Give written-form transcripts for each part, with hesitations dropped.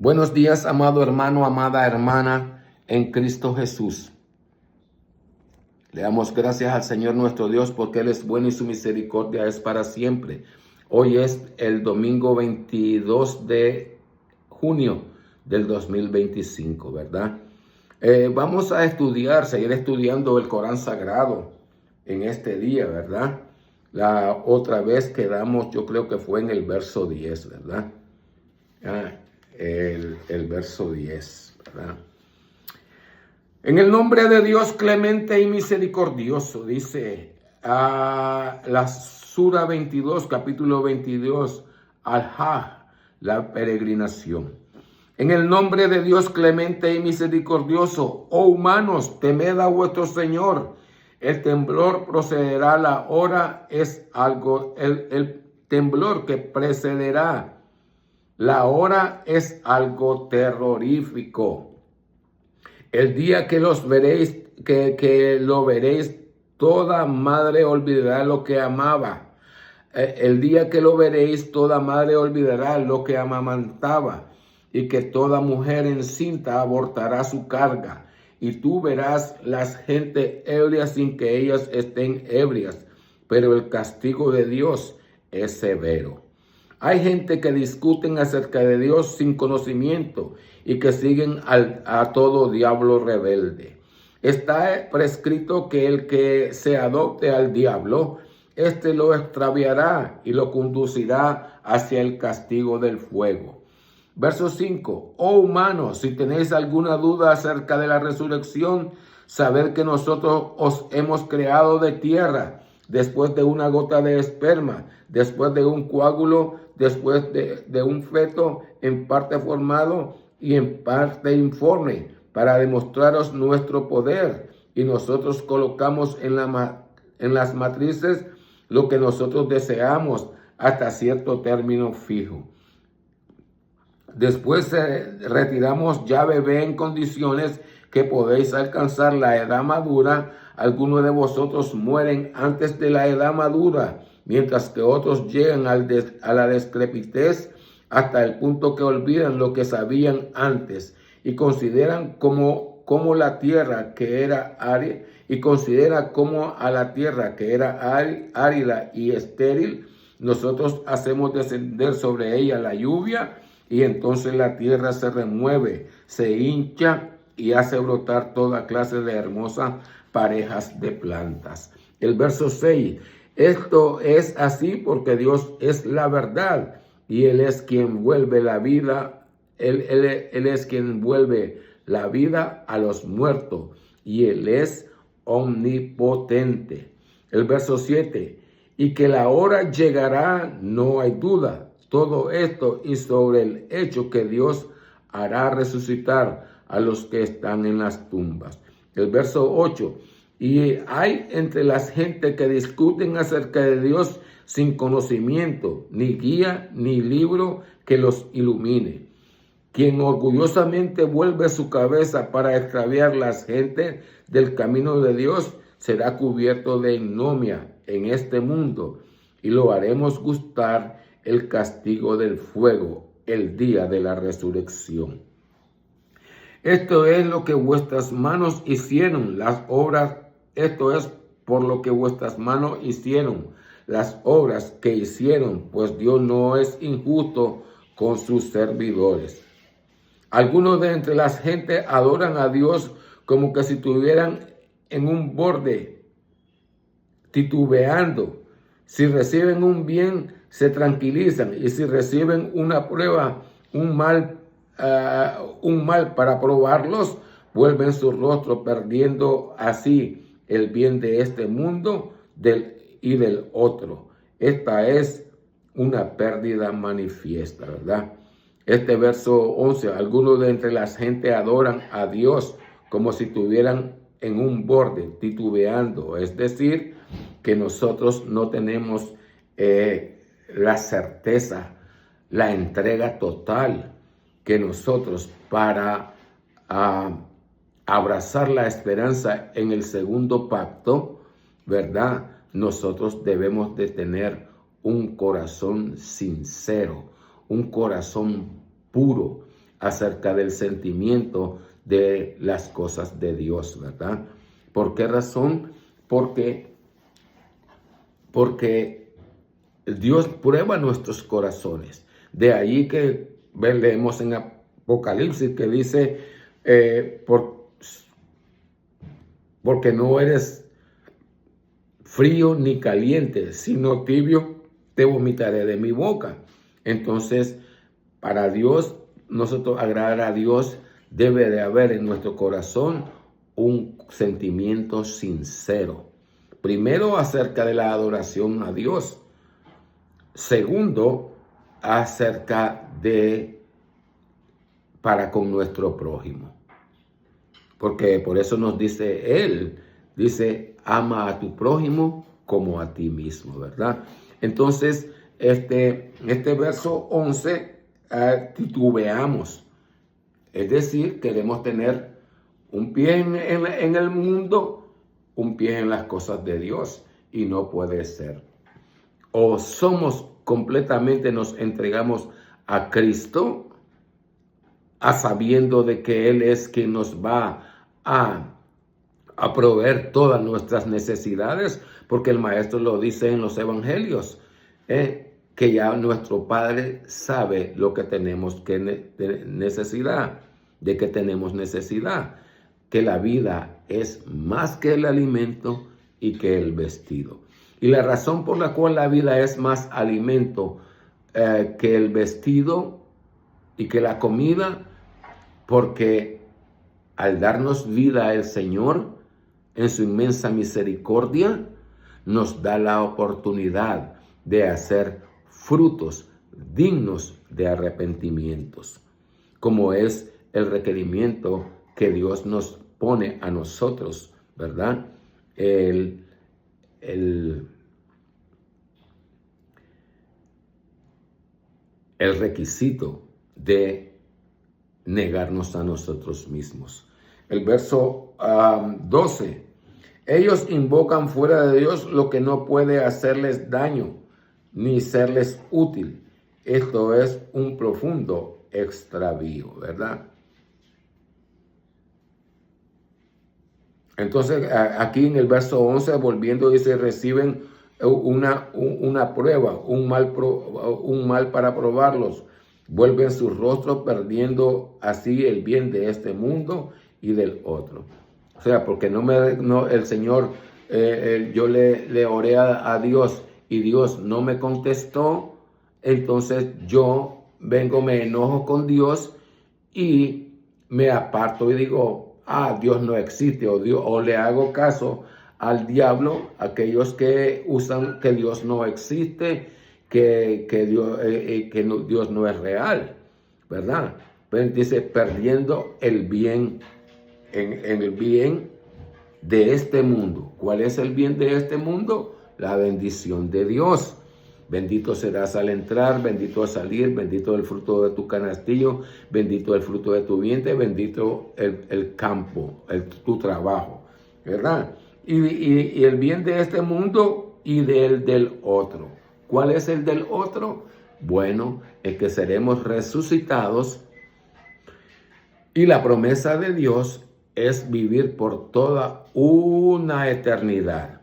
Buenos días, amado hermano, amada hermana en Cristo Jesús. Le damos gracias al Señor nuestro Dios porque Él es bueno y su misericordia es para siempre. Hoy es el domingo 22 de junio del 2025, ¿verdad? Vamos a seguir estudiando el Corán Sagrado en este día, ¿verdad? La otra vez quedamos, yo creo que fue en el verso 10, ¿verdad? El verso 10, ¿verdad? En el nombre de Dios clemente y misericordioso, dice la Sura 22, capítulo 22, Al-Hajj, la peregrinación. En el nombre de Dios clemente y misericordioso, oh humanos, temed a vuestro Señor. El temblor procederá, la hora es algo, el temblor que precederá. La hora es algo terrorífico. El día que los veréis, que lo veréis, toda madre olvidará lo que amaba. El día que lo veréis, toda madre olvidará lo que amamantaba, y que toda mujer encinta abortará su carga. Y tú verás las gente ebrias sin que ellas estén ebrias, pero el castigo de Dios es severo. Hay gente que discuten acerca de Dios sin conocimiento y que siguen a todo diablo rebelde. Está prescrito que el que se adopte al diablo, éste lo extraviará y lo conducirá hacia el castigo del fuego. Verso 5. Oh humanos, si tenéis alguna duda acerca de la resurrección, sabed que nosotros os hemos creado de tierra, después de una gota de esperma, después de un coágulo, después de un feto en parte formado y en parte informe, para demostraros nuestro poder. Y nosotros colocamos en las matrices lo que nosotros deseamos hasta cierto término fijo. Después retiramos ya bebé en condiciones que podéis alcanzar la edad madura. Algunos de vosotros mueren antes de la edad madura, mientras que otros llegan a la decrepitez hasta el punto que olvidan lo que sabían antes y consideran como la tierra que era árida, árida y estéril. Nosotros hacemos descender sobre ella la lluvia y entonces la tierra se remueve, se hincha y hace brotar toda clase de hermosas parejas de plantas. El verso 6. Esto es así porque Dios es la verdad y Él es quien vuelve la vida. Él es quien vuelve la vida a los muertos y Él es omnipotente. El verso 7. Y que la hora llegará, no hay duda. Todo esto y sobre el hecho que Dios hará resucitar a los que están en las tumbas. El verso 8. Y hay entre las gente que discuten acerca de Dios sin conocimiento, ni guía, ni libro que los ilumine. Quien orgullosamente vuelve su cabeza para extraviar las gentes del camino de Dios será cubierto de ignominia en este mundo y lo haremos gustar el castigo del fuego el día de la resurrección. Esto es lo que vuestras manos hicieron, las obras. Esto es por lo que vuestras manos hicieron, las obras que hicieron, pues Dios no es injusto con sus servidores. Algunos de entre las gentes adoran a Dios como que si estuvieran en un borde, titubeando. Si reciben un bien, se tranquilizan, y si reciben una prueba, un mal para probarlos, vuelven su rostro, perdiendo así el bien de este mundo y del otro. Esta es una pérdida manifiesta, ¿verdad? Este verso 11, algunos de entre las gente adoran a Dios como si estuvieran en un borde, titubeando, es decir, que nosotros no tenemos la certeza, la entrega total que nosotros para abrazar la esperanza en el segundo pacto, ¿verdad? Nosotros debemos de tener un corazón sincero, un corazón puro, acerca del sentimiento de las cosas de Dios, ¿verdad? ¿Por qué razón? Porque Dios prueba nuestros corazones. De ahí que leemos en Apocalipsis que dice, porque no eres frío ni caliente, sino tibio, te vomitaré de mi boca. Entonces, para Dios, nosotros agradar a Dios, debe de haber en nuestro corazón un sentimiento sincero. Primero, acerca de la adoración a Dios. Segundo, acerca de para con nuestro prójimo. Porque por eso nos dice Él, dice, ama a tu prójimo como a ti mismo, ¿verdad? Entonces, este verso 11, titubeamos. Es decir, queremos tener un pie en el mundo, un pie en las cosas de Dios, y no puede ser. O somos completamente, nos entregamos a Cristo, a sabiendo de que Él es quien nos va a proveer todas nuestras necesidades, porque el Maestro lo dice en los Evangelios, que ya nuestro Padre sabe lo que tenemos necesidad, de que tenemos necesidad, que la vida es más que el alimento y que el vestido. Y la razón por la cual la vida es más alimento que el vestido y que la comida, porque al darnos vida el Señor, en su inmensa misericordia, nos da la oportunidad de hacer frutos dignos de arrepentimientos, como es el requerimiento que Dios nos pone a nosotros, ¿verdad? El requisito de negarnos a nosotros mismos. El verso 12. Ellos invocan fuera de Dios lo que no puede hacerles daño ni serles útil. Esto es un profundo extravío, ¿verdad? Entonces, aquí en el verso 11, volviendo, dice, reciben una prueba, un mal para probarlos. Vuelven sus rostros perdiendo así el bien de este mundo y del otro. O sea, porque el Señor, yo le oré a Dios y Dios no me contestó, entonces yo vengo, me enojo con Dios y me aparto y digo, Dios no existe, o le hago caso al diablo, aquellos que usan que Dios no existe, que Dios no es real, ¿verdad? Pues dice, perdiendo el bien, en el bien de este mundo. ¿Cuál es el bien de este mundo? La bendición de Dios. Bendito serás al entrar, bendito al salir, bendito el fruto de tu canastillo, bendito el fruto de tu vientre, bendito el campo, tu trabajo, ¿verdad? Y el bien de este mundo y del otro. ¿Cuál es el del otro? Bueno, es que seremos resucitados y la promesa de Dios es vivir por toda una eternidad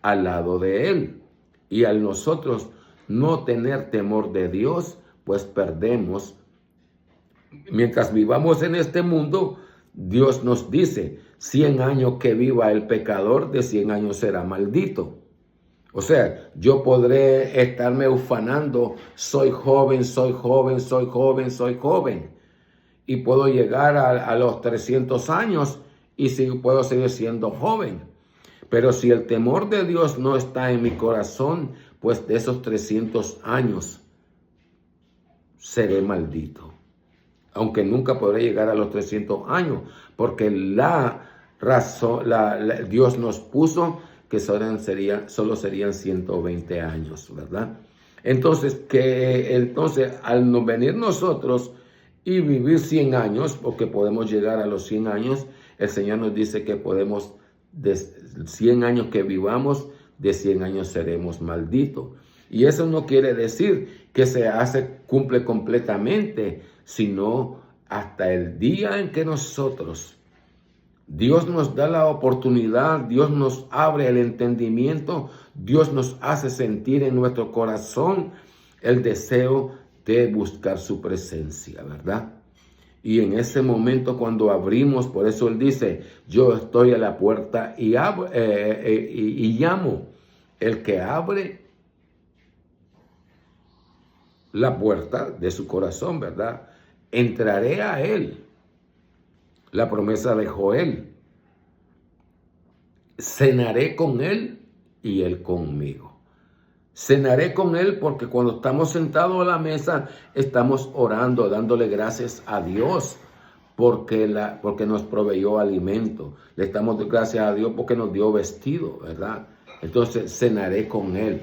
al lado de Él. Y al nosotros no tener temor de Dios, pues perdemos. Mientras vivamos en este mundo, Dios nos dice, 100 años que viva el pecador, de 100 años será maldito. O sea, yo podré estarme ufanando, soy joven, soy joven, soy joven, soy joven. Y puedo llegar a los 300 años y puedo seguir siendo joven. Pero si el temor de Dios no está en mi corazón, pues de esos 300 años seré maldito. Aunque nunca podré llegar a los 300 años, porque Dios nos puso que solo serían 120 años, ¿verdad? Entonces, al no venir nosotros y vivir 100 años, porque podemos llegar a los 100 años, el Señor nos dice que podemos, de 100 años que vivamos, de 100 años seremos malditos. Y eso no quiere decir que cumple completamente, sino hasta el día en que Dios nos da la oportunidad, Dios nos abre el entendimiento, Dios nos hace sentir en nuestro corazón el deseo de buscar su presencia, ¿verdad? Y en ese momento cuando abrimos, por eso Él dice, yo estoy a la puerta y llamo. El que abre la puerta de su corazón, ¿verdad? Entraré a Él. La promesa de Joel. Cenaré con Él y Él conmigo. Cenaré con Él porque cuando estamos sentados a la mesa, estamos orando, dándole gracias a Dios porque nos proveyó alimento. Le estamos dando gracias a Dios porque nos dio vestido, ¿verdad? Entonces cenaré con Él.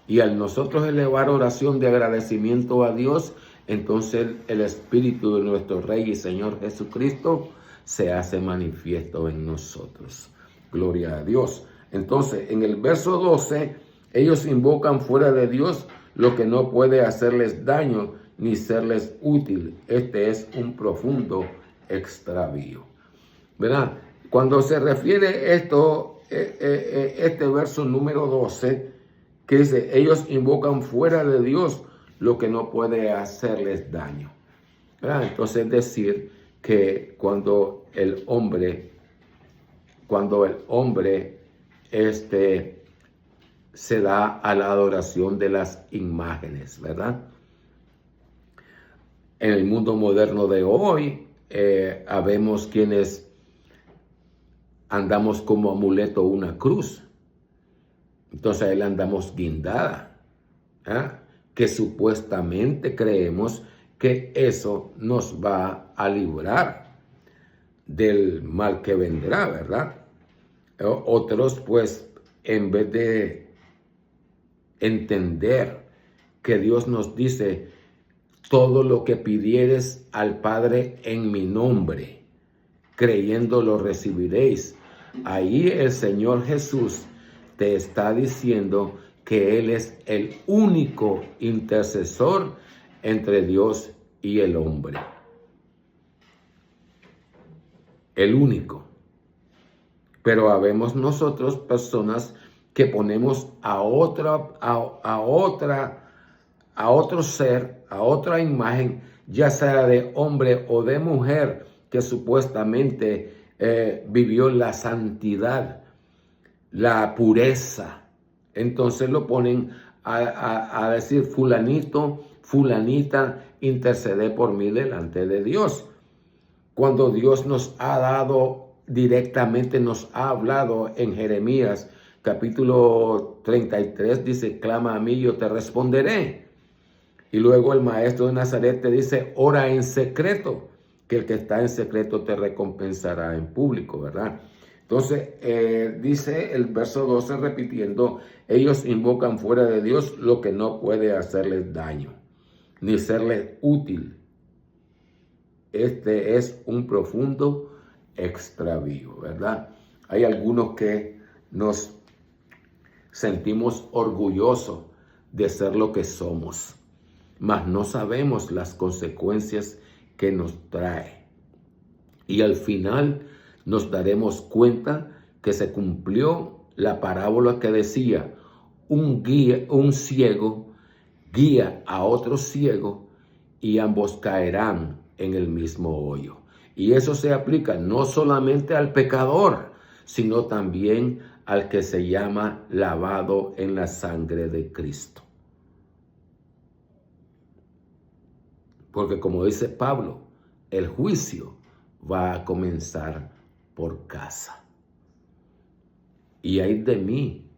Y al nosotros elevar oración de agradecimiento a Dios, entonces el Espíritu de nuestro Rey y Señor Jesucristo se hace manifiesto en nosotros. Gloria a Dios. Entonces, en el verso 12, ellos invocan fuera de Dios lo que no puede hacerles daño ni serles útil. Este es un profundo extravío. ¿Verdad? Cuando se refiere este verso número 12, que dice, ellos invocan fuera de Dios lo que no puede hacerles daño. ¿Verdad? Entonces, es decir, que cuando el hombre se da a la adoración de las imágenes, ¿verdad? En el mundo moderno de hoy, habemos quienes andamos como amuleto una cruz. Entonces ahí la andamos guindada, que supuestamente creemos que eso nos va a librar del mal que vendrá, ¿verdad? Otros, pues, en vez de entender que Dios nos dice, todo lo que pidieres al Padre en mi nombre, creyendo lo recibiréis. Ahí el Señor Jesús te está diciendo que Él es el único intercesor entre Dios y el hombre. El único. Pero habemos nosotros personas que ponemos a otro ser, a otra imagen, ya sea de hombre o de mujer, que supuestamente vivió la santidad, la pureza. Entonces lo ponen a decir, fulanito, fulanita, intercede por mí delante de Dios. Cuando Dios nos ha dado directamente, nos ha hablado en Jeremías capítulo 33, dice, clama a mí y yo te responderé. Y luego el maestro de Nazaret te dice, ora en secreto, que el que está en secreto te recompensará en público, ¿verdad? Entonces, dice el verso 12 repitiendo, ellos invocan fuera de Dios lo que no puede hacerles daño, ni serles útil. Este es un profundo extravío, ¿verdad? Hay algunos que nos sentimos orgullosos de ser lo que somos, mas no sabemos las consecuencias que nos trae. Y al final nos daremos cuenta que se cumplió la parábola que decía, un ciego guía a otro ciego y ambos caerán en el mismo hoyo. Y eso se aplica no solamente al pecador, sino también al que se llama lavado en la sangre de Cristo. Porque como dice Pablo, el juicio va a comenzar por casa. Y ay de mí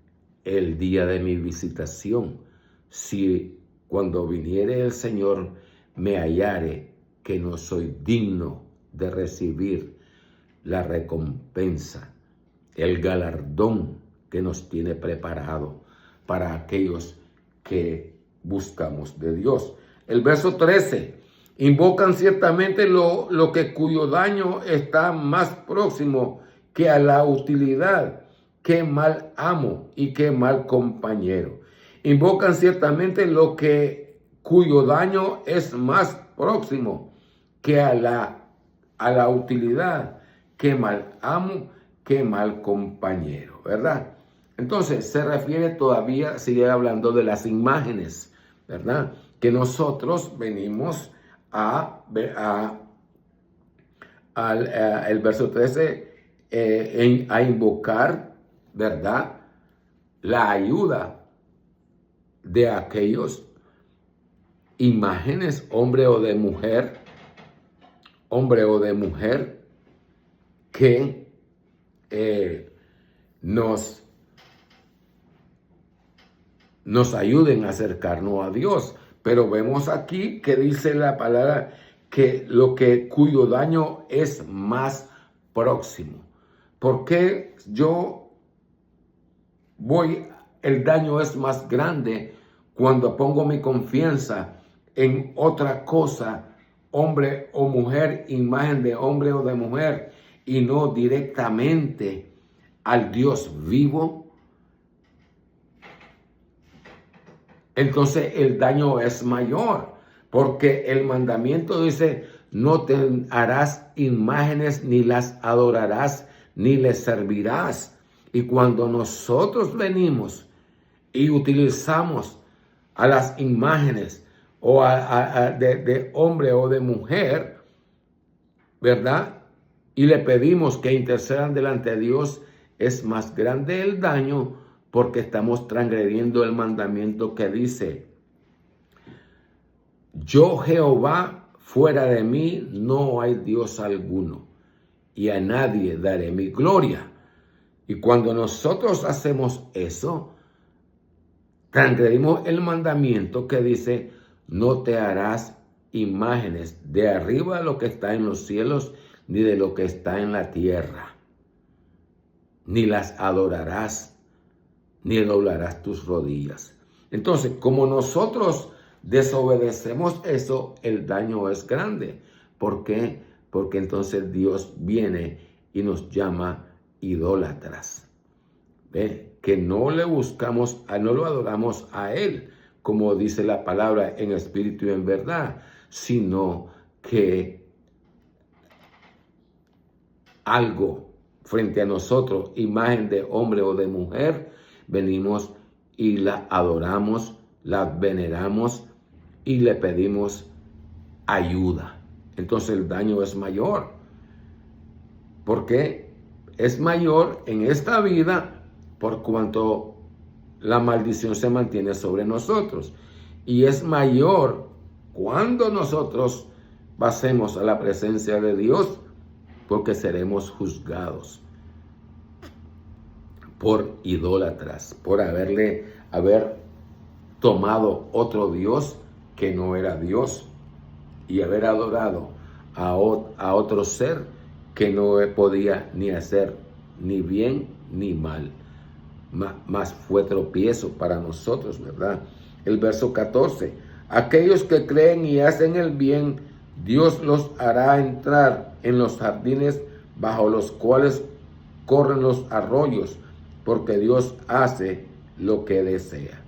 el día de mi visitación, si cuando viniere el Señor me hallare que no soy digno de recibir la recompensa, el galardón que nos tiene preparado para aquellos que buscamos de Dios. El verso 13, invocan ciertamente lo que cuyo daño está más próximo que a la utilidad. Qué mal amo y qué mal compañero. Invocan ciertamente cuyo daño es más próximo que a la utilidad, qué mal amo, qué mal compañero, ¿verdad? Entonces se refiere todavía, sigue hablando de las imágenes, ¿verdad? Que nosotros venimos el verso 13, a invocar, ¿verdad? La ayuda de aquellos imágenes, hombre o de mujer, que nos ayuden a acercarnos a Dios. Pero vemos aquí que dice la palabra que cuyo daño es más próximo. ¿Por qué el daño es más grande cuando pongo mi confianza en otra cosa, hombre o mujer, imagen de hombre o de mujer, y no directamente al Dios vivo? Entonces el daño es mayor, porque el mandamiento dice: no te harás imágenes, ni las adorarás, ni les servirás. Y cuando nosotros venimos y utilizamos a las imágenes o de hombre o de mujer, ¿verdad? Y le pedimos que intercedan delante de Dios, es más grande el daño, porque estamos transgrediendo el mandamiento que dice: yo Jehová, fuera de mí no hay Dios alguno, y a nadie daré mi gloria. Y cuando nosotros hacemos eso, transgredimos el mandamiento que dice: no te harás imágenes de arriba de lo que está en los cielos, ni de lo que está en la tierra, ni las adorarás, ni doblarás tus rodillas. Entonces, como nosotros desobedecemos eso, el daño es grande. ¿Por qué? Porque entonces Dios viene y nos llama idólatras. ¿Ve? Que no le buscamos, no lo adoramos a Él, como dice la palabra, en espíritu y en verdad, sino que algo frente a nosotros, imagen de hombre o de mujer, venimos y la adoramos, la veneramos y le pedimos ayuda. Entonces el daño es mayor. ¿Por qué? Es mayor en esta vida por cuanto la maldición se mantiene sobre nosotros. Y es mayor cuando nosotros pasemos a la presencia de Dios, porque seremos juzgados por idólatras, por haber tomado otro Dios que no era Dios, y haber adorado a otro ser que no podía ni hacer ni bien ni mal. Más fue tropiezo para nosotros, ¿verdad? El verso 14: aquellos que creen y hacen el bien, Dios los hará entrar en los jardines bajo los cuales corren los arroyos, porque Dios hace lo que desea.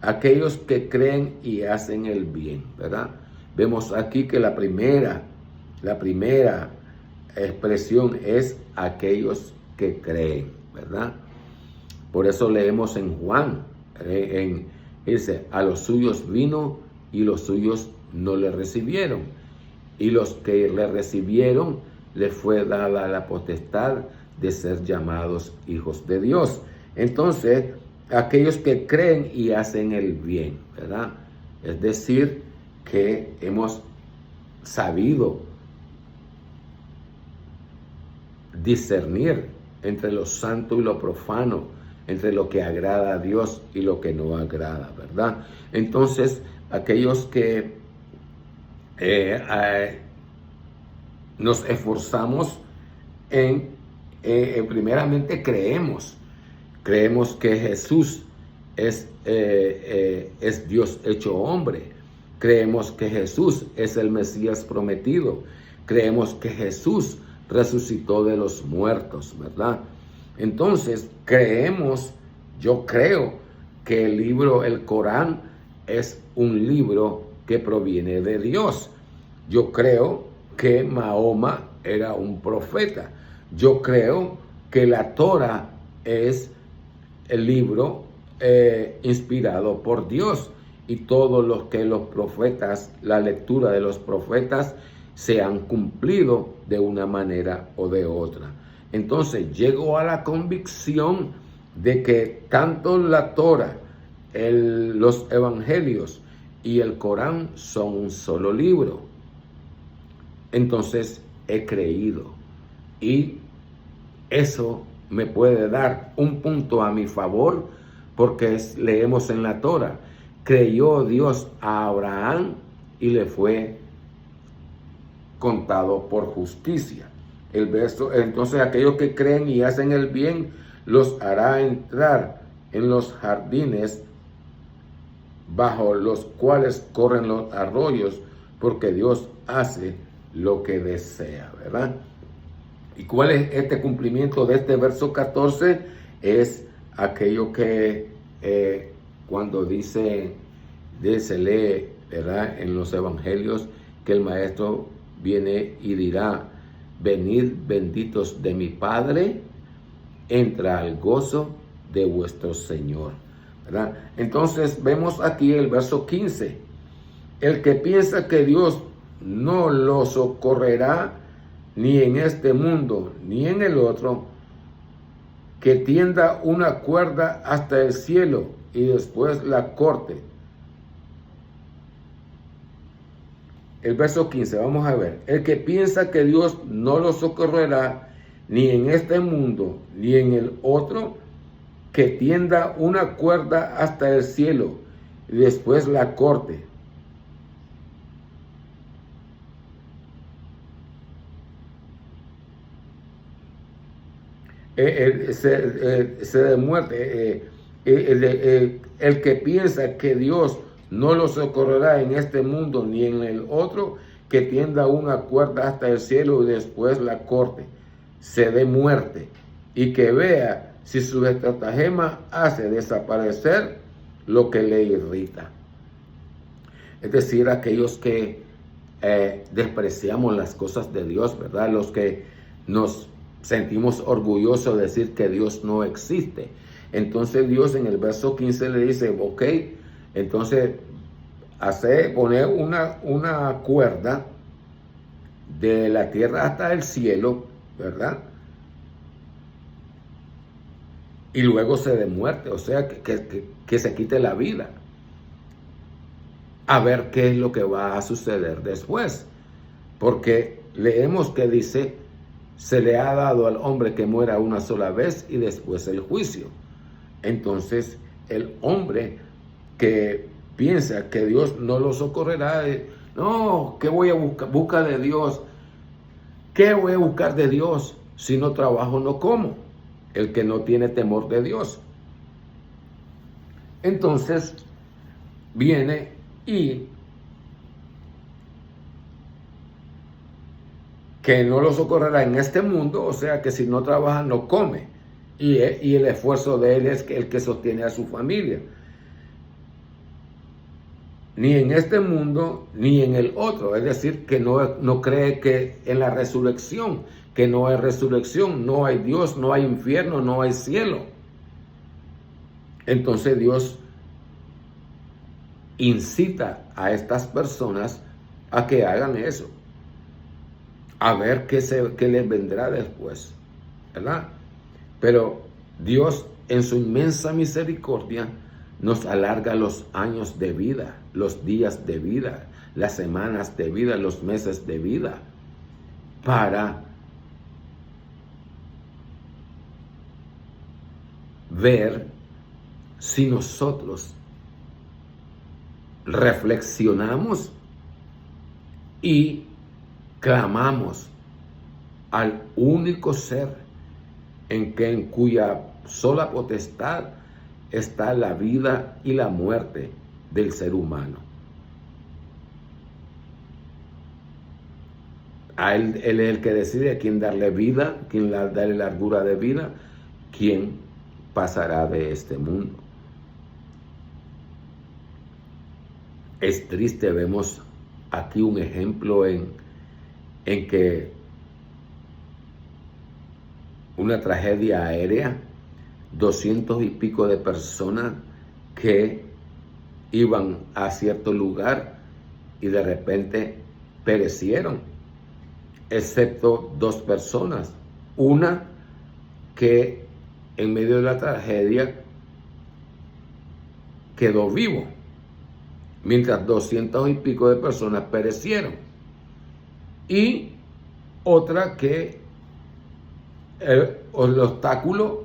Aquellos que creen y hacen el bien, ¿verdad? Vemos aquí que la primera expresión es aquellos que creen, ¿verdad? Por eso leemos en Juan, dice: a los suyos vino y los suyos no le recibieron. Y los que le recibieron, le fue dada la potestad de ser llamados hijos de Dios. Entonces, aquellos que creen y hacen el bien, ¿verdad? Es decir, que hemos sabido discernir entre lo santo y lo profano, entre lo que agrada a Dios y lo que no agrada, ¿verdad? Entonces, aquellos que nos esforzamos primeramente creemos que Jesús es Dios hecho hombre. Creemos que Jesús es el Mesías prometido. Creemos que Jesús resucitó de los muertos, ¿verdad? Entonces, yo creo que el Corán es un libro que proviene de Dios. Yo creo que Mahoma era un profeta. Yo creo que la Torah es el libro inspirado por Dios, y todo lo que los profetas, la lectura de los profetas, se han cumplido de una manera o de otra. Entonces llego a la convicción de que tanto la Torah, los evangelios y el Corán son un solo libro. Entonces he creído, y eso me puede dar un punto a mi favor, porque leemos en la Torah: creyó Dios a Abraham y le fue contado por justicia. El verso, entonces aquellos que creen y hacen el bien, los hará entrar en los jardines bajo los cuales corren los arroyos, porque Dios hace lo que desea, ¿verdad? ¿Y cuál es este cumplimiento de este verso 14? Es aquello que cuando se lee, ¿verdad?, en los evangelios, que el maestro viene y dirá: venid benditos de mi Padre, entra al gozo de vuestro Señor, ¿verdad? Entonces vemos aquí el verso 15: el que piensa que Dios no lo socorrerá ni en este mundo ni en el otro, que tienda una cuerda hasta el cielo y después la corte. El verso 15, vamos a ver: el que piensa que Dios no lo socorrerá ni en este mundo ni en el otro, que tienda una cuerda hasta el cielo y después la corte. De muerte. El que piensa que Dios no lo socorrerá en este mundo ni en el otro, que tienda una cuerda hasta el cielo y después la corte, se dé muerte, y que vea si su estratagema hace desaparecer lo que le irrita. Es decir, aquellos que despreciamos las cosas de Dios, ¿verdad? Los que nos sentimos orgullosos de decir que Dios no existe. Entonces Dios en el verso 15 le dice: ok, entonces poner una cuerda de la tierra hasta el cielo, ¿verdad? Y luego se dé muerte, o sea, que se quite la vida. A ver qué es lo que va a suceder después. Porque leemos que dice: se le ha dado al hombre que muera una sola vez y después el juicio. Entonces, el hombre que piensa que Dios no lo socorrerá, no, ¿qué voy a buscar? Busca de Dios. ¿Qué voy a buscar de Dios? Si no trabajo, no como. El que no tiene temor de Dios. Entonces, viene y que no lo socorrerá en este mundo, o sea que si no trabaja no come, y el esfuerzo de él es el que sostiene a su familia. Ni en este mundo ni en el otro, es decir, que no cree que en la resurrección, que no hay resurrección, no hay Dios, no hay infierno, no hay cielo. Entonces Dios incita a estas personas a que hagan eso, a ver qué les vendrá después, ¿verdad? Pero Dios, en su inmensa misericordia, nos alarga los años de vida, los días de vida, las semanas de vida, los meses de vida, para ver si nosotros reflexionamos y clamamos al único ser en cuya sola potestad está la vida y la muerte del ser humano. A él es el que decide a quién darle vida, quién darle largura de vida, quién pasará de este mundo. Es triste, vemos aquí un ejemplo en en que una tragedia aérea, 200 y pico de personas que iban a cierto lugar y de repente perecieron, excepto 2 personas. Una que en medio de la tragedia quedó vivo, mientras 200 y pico de personas perecieron. Y otra que el obstáculo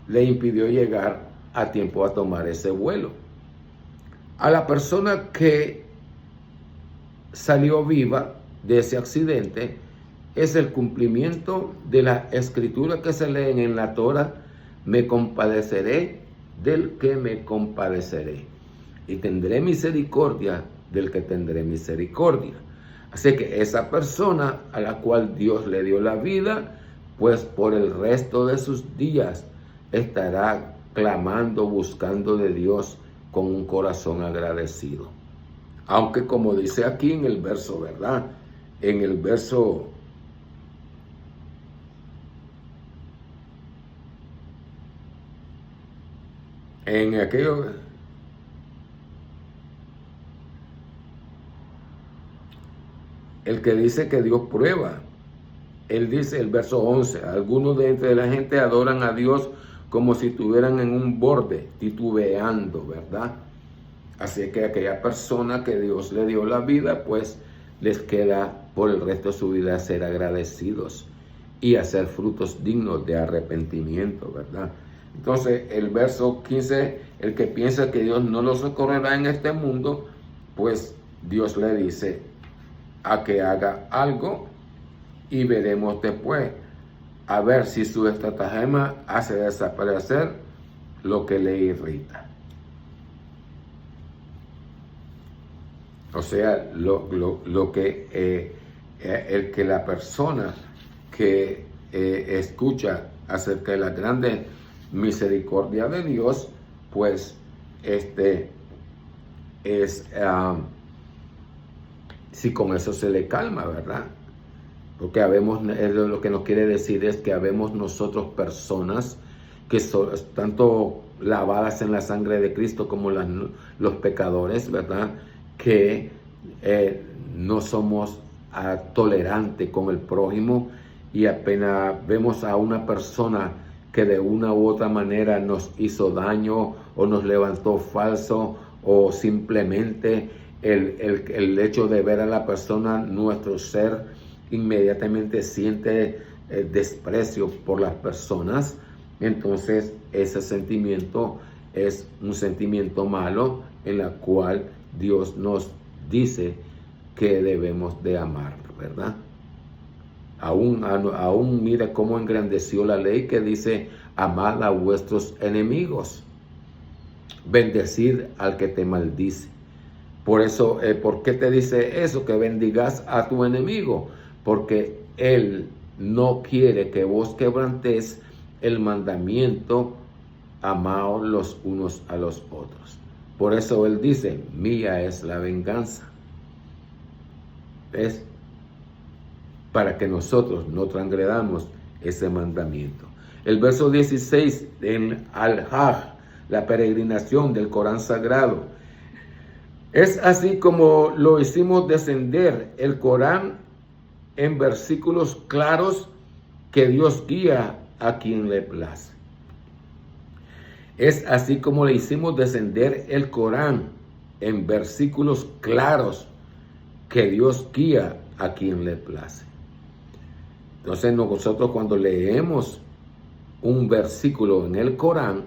le impidió llegar a tiempo a tomar ese vuelo. A la persona que salió viva de ese accidente es el cumplimiento de las escrituras que se leen en la Torah: me compadeceré del que me compadeceré y tendré misericordia del que tendré misericordia. Así que esa persona a la cual Dios le dio la vida, pues por el resto de sus días estará clamando, buscando de Dios con un corazón agradecido. Aunque como dice aquí en el verso, ¿verdad? En el verso en aquello, el que dice que Dios prueba, él dice, el verso 11, algunos de entre la gente adoran a Dios como si estuvieran en un borde, titubeando, ¿verdad? Así que aquella persona que Dios le dio la vida, pues les queda por el resto de su vida ser agradecidos y hacer frutos dignos de arrepentimiento, ¿verdad? Entonces, el verso 15, el que piensa que Dios no lo socorrerá en este mundo, pues Dios le dice a que haga algo y veremos después a ver si su estratagema hace desaparecer lo que le irrita. O sea, el que la persona que escucha acerca de la grande misericordia de Dios, pues si con eso se le calma, ¿verdad? Porque lo que nos quiere decir es que habemos nosotros personas que son tanto lavadas en la sangre de Cristo como los pecadores, ¿verdad? Que no somos tolerantes con el prójimo, y apenas vemos a una persona que de una u otra manera nos hizo daño o nos levantó falso, o simplemente el hecho de ver a la persona, nuestro ser inmediatamente siente desprecio por las personas. Entonces ese sentimiento es un sentimiento malo, en la cual Dios nos dice que debemos de amar, ¿verdad? Aún mira cómo engrandeció la ley que dice: amad a vuestros enemigos, bendecid al que te maldice. Por eso, ¿por qué te dice eso? Que bendigas a tu enemigo, porque Él no quiere que vos quebrantes el mandamiento: amaos los unos a los otros. Por eso Él dice: mía es la venganza. ¿Ves? Para que nosotros no transgredamos ese mandamiento. El verso 16 en Al-Hajj, la peregrinación del Corán sagrado. Es así como lo hicimos descender el Corán en versículos claros que Dios guía a quien le place. Es así como le hicimos descender el Corán en versículos claros que Dios guía a quien le place. Entonces nosotros, cuando leemos un versículo en el Corán,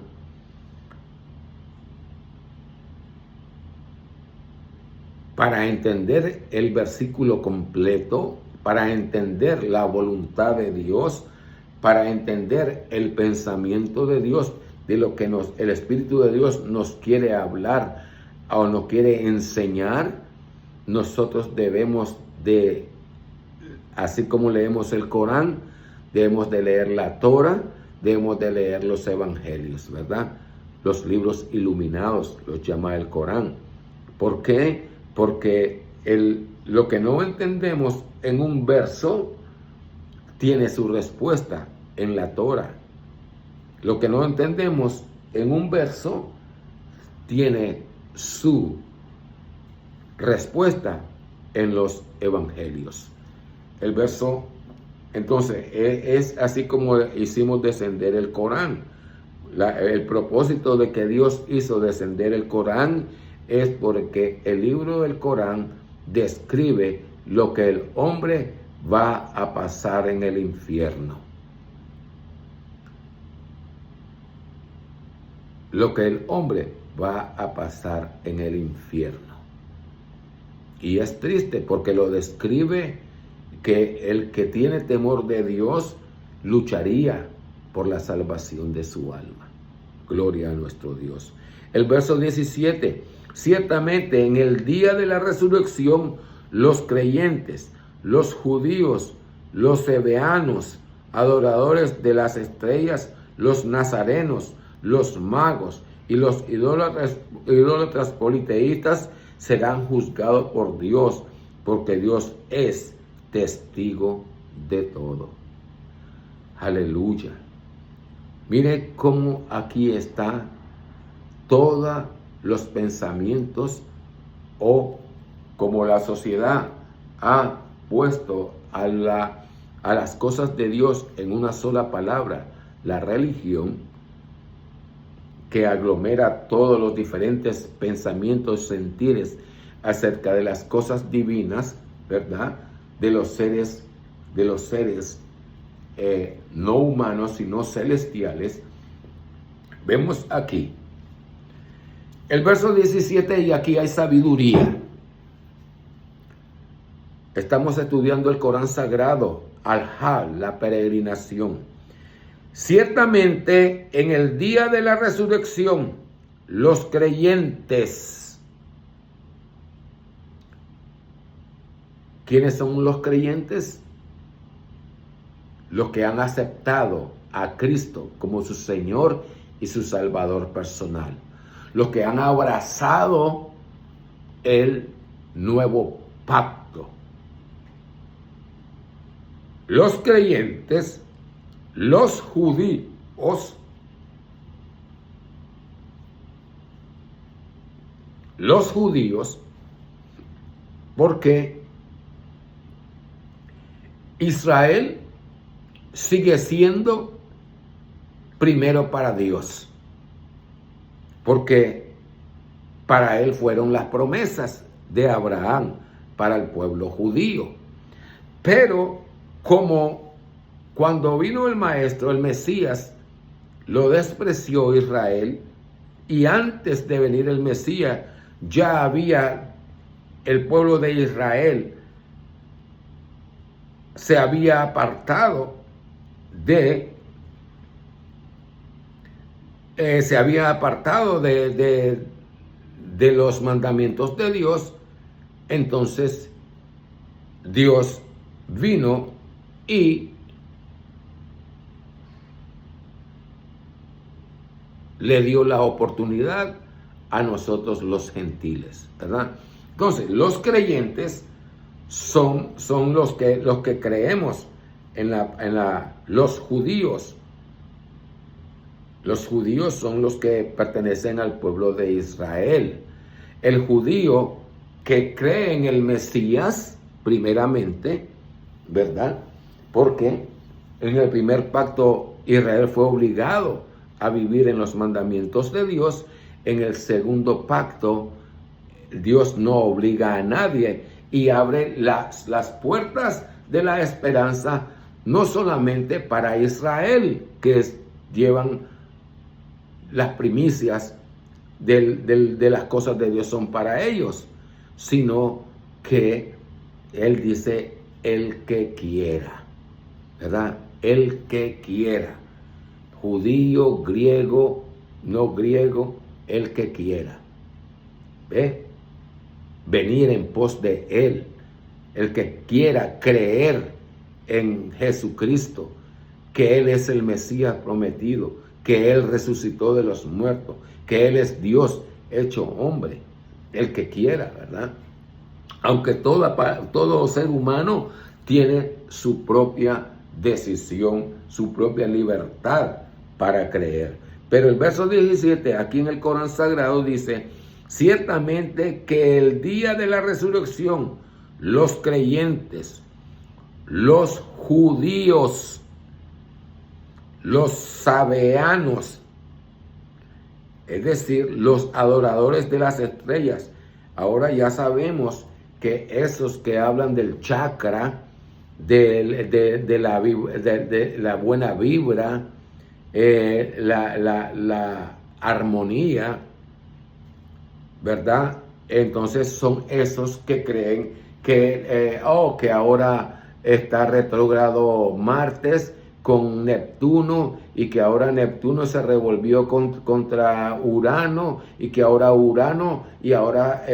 para entender el versículo completo, para entender la voluntad de Dios, para entender el pensamiento de Dios, de lo que el Espíritu de Dios nos quiere hablar o nos quiere enseñar, nosotros debemos de, así como leemos el Corán, debemos de leer la Torah, debemos de leer los evangelios, ¿verdad? Los libros iluminados los llama el Corán. ¿Por qué? Porque lo que no entendemos en un verso tiene su respuesta en la Torah. Lo que no entendemos en un verso tiene su respuesta en los evangelios. El verso, entonces, es así como hicimos descender el Corán. El propósito de que Dios hizo descender el Corán es porque el libro del Corán describe lo que el hombre va a pasar en el infierno. Lo que el hombre va a pasar en el infierno. Y es triste porque lo describe que el que tiene temor de Dios lucharía por la salvación de su alma. Gloria a nuestro Dios. El verso 17. Ciertamente en el día de la resurrección los creyentes, los judíos, los hebeanos, adoradores de las estrellas, los nazarenos, los magos y los idólatras politeístas serán juzgados por Dios, porque Dios es testigo de todo. Aleluya. Mire cómo aquí está todos los pensamientos, o como la sociedad ha puesto a las cosas de Dios en una sola palabra, la religión, que aglomera todos los diferentes pensamientos, sentires acerca de las cosas divinas, ¿verdad? De los seres no humanos, sino celestiales. Vemos aquí el verso 17, y aquí hay sabiduría. Estamos estudiando el Corán sagrado, Al-Hajj, la peregrinación. Ciertamente en el día de la resurrección, los creyentes. ¿Quiénes son los creyentes? Los que han aceptado a Cristo como su Señor y su Salvador personal. Los que han abrazado el nuevo pacto. Los creyentes, los judíos, porque Israel sigue siendo primero para Dios, porque para él fueron las promesas de Abraham para el pueblo judío. Pero como cuando vino el Maestro, el Mesías, lo despreció Israel, y antes de venir el Mesías ya había el pueblo de Israel se había apartado de los mandamientos de Dios. Entonces Dios vino y le dio la oportunidad a nosotros los gentiles, ¿verdad? Entonces, los creyentes son los que creemos los judíos. Los judíos son los que pertenecen al pueblo de Israel. El judío que cree en el Mesías, primeramente, ¿verdad? Porque en el primer pacto Israel fue obligado a vivir en los mandamientos de Dios. En el segundo pacto Dios no obliga a nadie y abre las puertas de la esperanza no solamente para Israel, que llevan las primicias de las cosas de Dios son para ellos, sino que Él dice el que quiera, ¿verdad? El que quiera, judío, griego, no griego, el que quiera, ¿ve? Venir en pos de Él, el que quiera creer en Jesucristo, que Él es el Mesías prometido, que Él resucitó de los muertos, que Él es Dios hecho hombre, el que quiera, ¿verdad? aunque todo ser humano tiene su propia decisión, su propia libertad para creer. Pero el verso 17, aquí en el Corán Sagrado, dice: ciertamente que el día de la resurrección, los creyentes, los judíos, los sabeanos, es decir, los adoradores de las estrellas. Ahora ya sabemos que esos que hablan del chakra, de la buena vibra, la armonía, ¿verdad? Entonces son esos que creen que ahora está retrógrado Martes con Neptuno, y que ahora Neptuno se revolvió contra Urano, y que ahora Urano, y ahora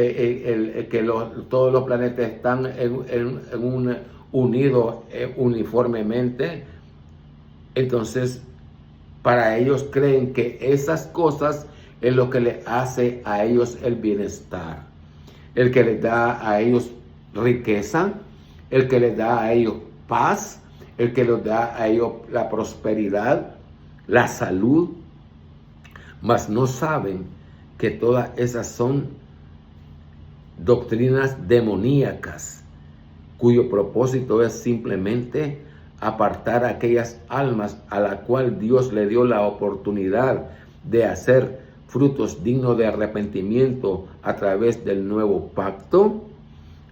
todos los planetas están unidos uniformemente. Entonces, para ellos creen que esas cosas es lo que les hace a ellos el bienestar, el que les da a ellos riqueza, el que les da a ellos paz, el que les da a ellos la prosperidad, la salud. Mas no saben que todas esas son doctrinas demoníacas, cuyo propósito es simplemente apartar a aquellas almas a la cual Dios le dio la oportunidad de hacer frutos dignos de arrepentimiento a través del nuevo pacto,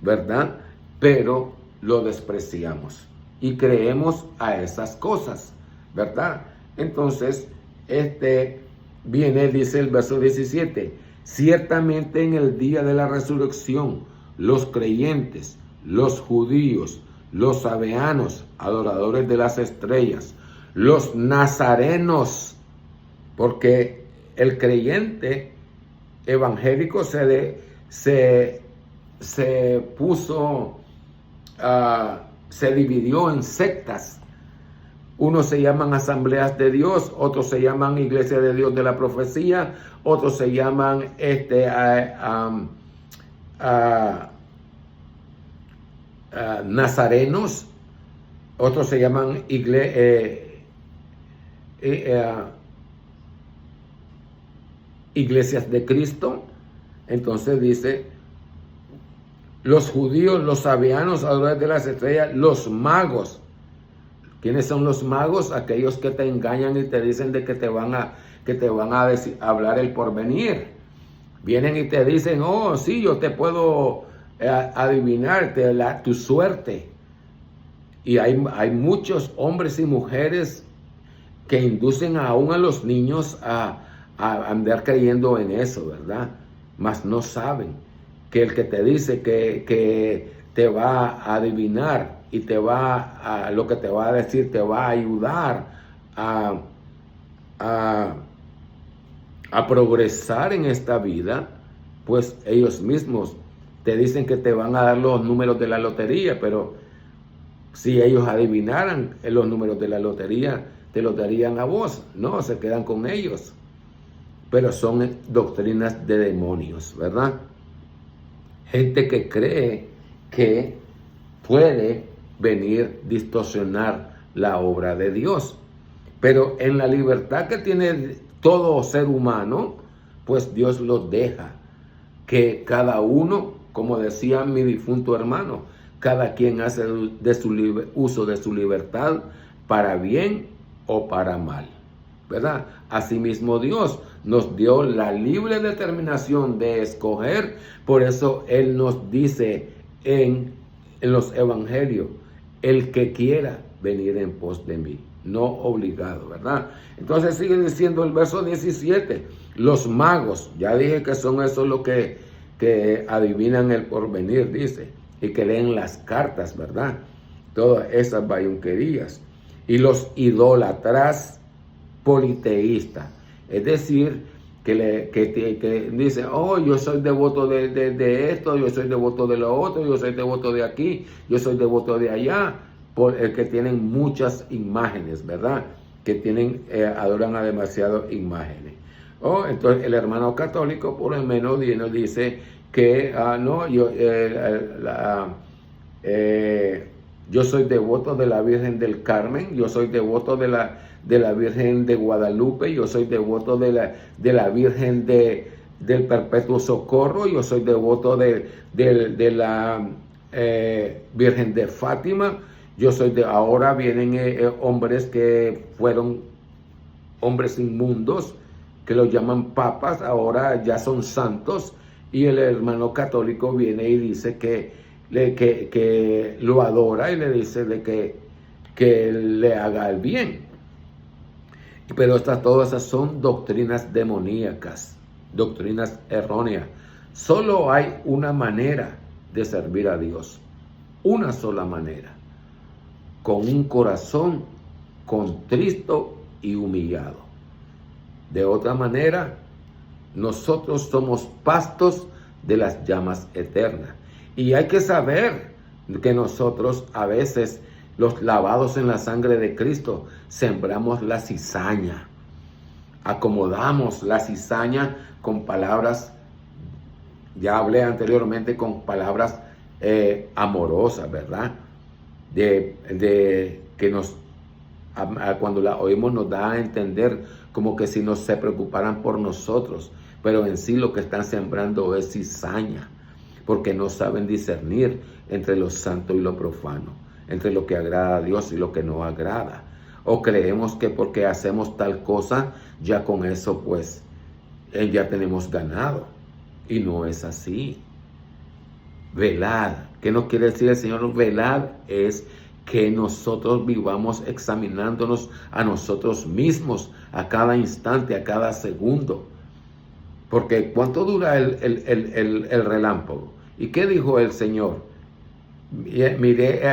¿verdad? Pero lo despreciamos y creemos a esas cosas, ¿verdad? Entonces, dice el verso 17: ciertamente en el día de la resurrección, los creyentes, los judíos, los sabeanos, adoradores de las estrellas, los nazarenos, porque el creyente evangélico se dividió en sectas. Unos se llaman Asambleas de Dios, otros se llaman Iglesia de Dios de la Profecía, otros se llaman nazarenos, otros se llaman iglesias de Cristo. Entonces dice: los judíos, los sabeanos, adoradores de las estrellas, los magos. ¿Quiénes son los magos? Aquellos que te engañan y te dicen de que te van a hablar el porvenir. Vienen y te dicen: oh, sí, yo te puedo adivinarte tu suerte. Y hay muchos hombres y mujeres que inducen aún a los niños a andar creyendo en eso, ¿verdad? Mas no saben que el que te dice que te va a adivinar y lo que te va a decir te va a ayudar a progresar en esta vida, pues ellos mismos te dicen que te van a dar los números de la lotería, pero si ellos adivinaran los números de la lotería, te los darían a vos. No, se quedan con ellos. Pero son doctrinas de demonios, ¿verdad? Gente que cree que puede venir a distorsionar la obra de Dios. Pero en la libertad que tiene todo ser humano, pues Dios los deja que cada uno, como decía mi difunto hermano, cada quien hace uso de su libertad para bien o para mal, ¿verdad? Asimismo Dios nos dio la libre determinación de escoger. Por eso Él nos dice en los evangelios: el que quiera venir en pos de mí, no obligado, ¿verdad? Entonces sigue diciendo el verso 17, los magos, ya dije que son esos los que adivinan el porvenir, dice, y que leen las cartas, ¿verdad? Todas esas bayunquerías. Y los idólatras politeístas, es decir, que dicen: oh, yo soy devoto de esto, yo soy devoto de lo otro, yo soy devoto de aquí, yo soy devoto de allá, que tienen muchas imágenes, ¿verdad? Que adoran a demasiadas imágenes. Entonces el hermano católico por lo menos nos dice que no, yo soy devoto de la Virgen del Carmen, yo soy devoto de la Virgen de Guadalupe, yo soy devoto de la Virgen del Perpetuo Socorro, yo soy devoto de la Virgen de Fátima, ahora vienen hombres que fueron hombres inmundos, que los llaman papas, ahora ya son santos, y el hermano católico viene y dice que lo adora y le dice que le haga el bien. Pero todas esas son doctrinas demoníacas, doctrinas erróneas. Solo hay una manera de servir a Dios, una sola manera, con un corazón contrito y humillado. De otra manera, nosotros somos pastos de las llamas eternas. Y hay que saber que nosotros a veces, los lavados en la sangre de Cristo, sembramos la cizaña. Acomodamos la cizaña con palabras, ya hablé anteriormente, con palabras amorosas, ¿verdad? Que cuando la oímos nos da a entender como que si no se preocuparan por nosotros, pero en sí lo que están sembrando es cizaña, porque no saben discernir entre lo santo y lo profano, entre lo que agrada a Dios y lo que no agrada. O creemos que porque hacemos tal cosa, ya con eso pues ya tenemos ganado, y no es así. Velad, ¿qué nos quiere decir el Señor? Velad es que nosotros vivamos examinándonos a nosotros mismos a cada instante, a cada segundo. Porque ¿cuánto dura el relámpago? ¿Y qué dijo el Señor? Miré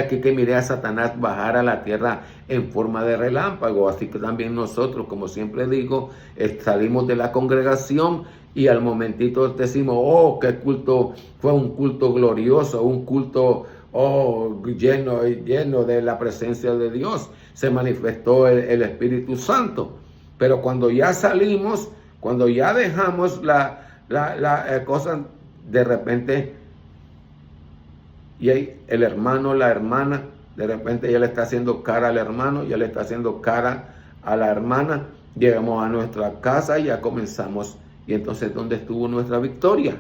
a Satanás bajar a la tierra en forma de relámpago. Así que también nosotros, como siempre digo, salimos de la congregación y al momentito decimos, oh, qué culto, fue un culto glorioso, un culto lleno de la presencia de Dios. Se manifestó el Espíritu Santo. Pero cuando ya salimos, cuando ya dejamos la cosa, de repente, y ahí el hermano, la hermana, de repente ya le está haciendo cara al hermano, ya le está haciendo cara a la hermana, llegamos a nuestra casa y ya comenzamos. Y entonces, ¿dónde estuvo nuestra victoria?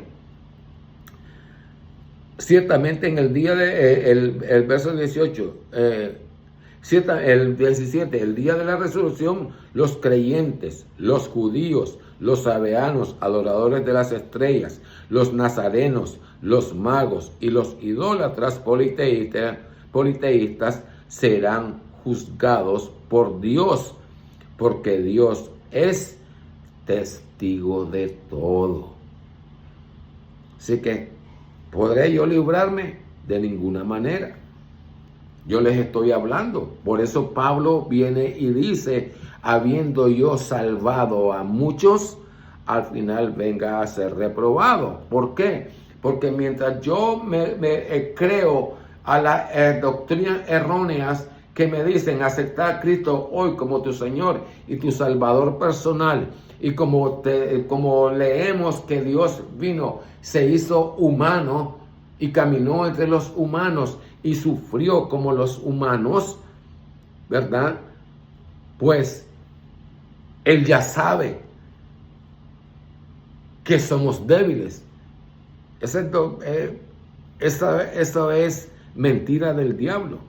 Ciertamente en el día el verso 18, el 17, el día de la resurrección, los creyentes, los judíos, los sabeanos, adoradores de las estrellas, los nazarenos, los magos y los idólatras politeístas serán juzgados por Dios, porque Dios es testigo de todo. Así que, ¿podré yo librarme? De ninguna manera. Yo les estoy hablando. Por eso Pablo viene y dice, habiendo yo salvado a muchos, al final venga a ser reprobado. ¿Por qué? Porque mientras yo me creo a las doctrinas erróneas que me dicen aceptar a Cristo hoy como tu Señor y tu Salvador personal, y como leemos que Dios vino, se hizo humano y caminó entre los humanos y sufrió como los humanos, ¿verdad? Pues Él ya que somos débiles. Esa es mentira del diablo.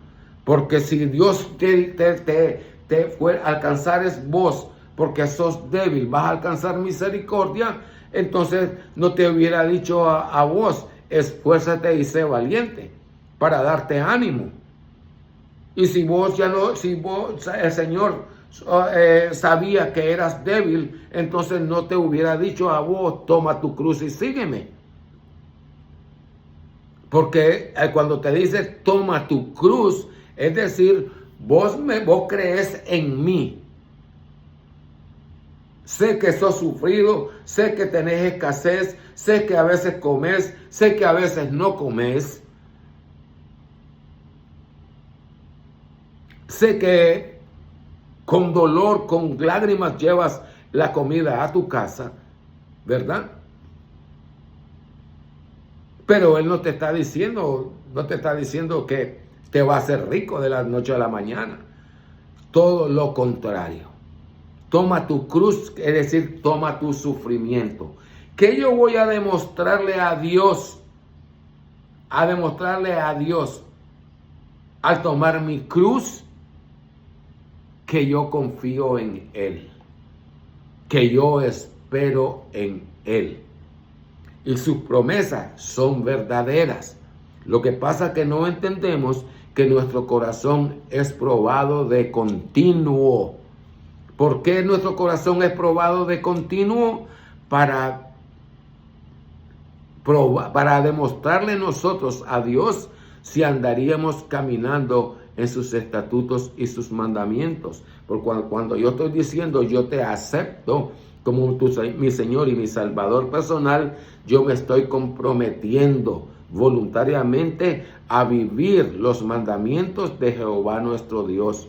Porque si Dios te fue a alcanzar es vos, porque sos débil, vas a alcanzar misericordia, entonces no te hubiera dicho a vos, esfuérzate y sé valiente, para darte ánimo. Y si el Señor sabía que eras débil, entonces no te hubiera dicho a vos, toma tu cruz y sígueme. Porque cuando te dice toma tu cruz, es decir, vos crees en mí. Sé que sos sufrido, sé que tenés escasez, sé que a veces comes, sé que a veces no comes. Sé que con dolor, con lágrimas llevas la comida a tu casa, ¿verdad? Pero Él no te está diciendo que te va a hacer rico de la noche a la mañana. Todo lo contrario. Toma tu cruz, es decir, toma tu sufrimiento. ¿Qué yo voy a demostrarle a Dios? A demostrarle a Dios al tomar mi cruz, que yo confío en Él, que yo espero en Él. Y sus promesas son verdaderas. Lo que pasa es que no entendemos que nuestro corazón es probado de continuo. ¿Por qué nuestro corazón es probado de continuo? Para demostrarle nosotros a Dios si andaríamos caminando en sus estatutos y sus mandamientos. Porque cuando yo estoy diciendo yo te acepto como mi Señor y mi Salvador personal, yo me estoy comprometiendo voluntariamente a vivir los mandamientos de Jehová nuestro Dios,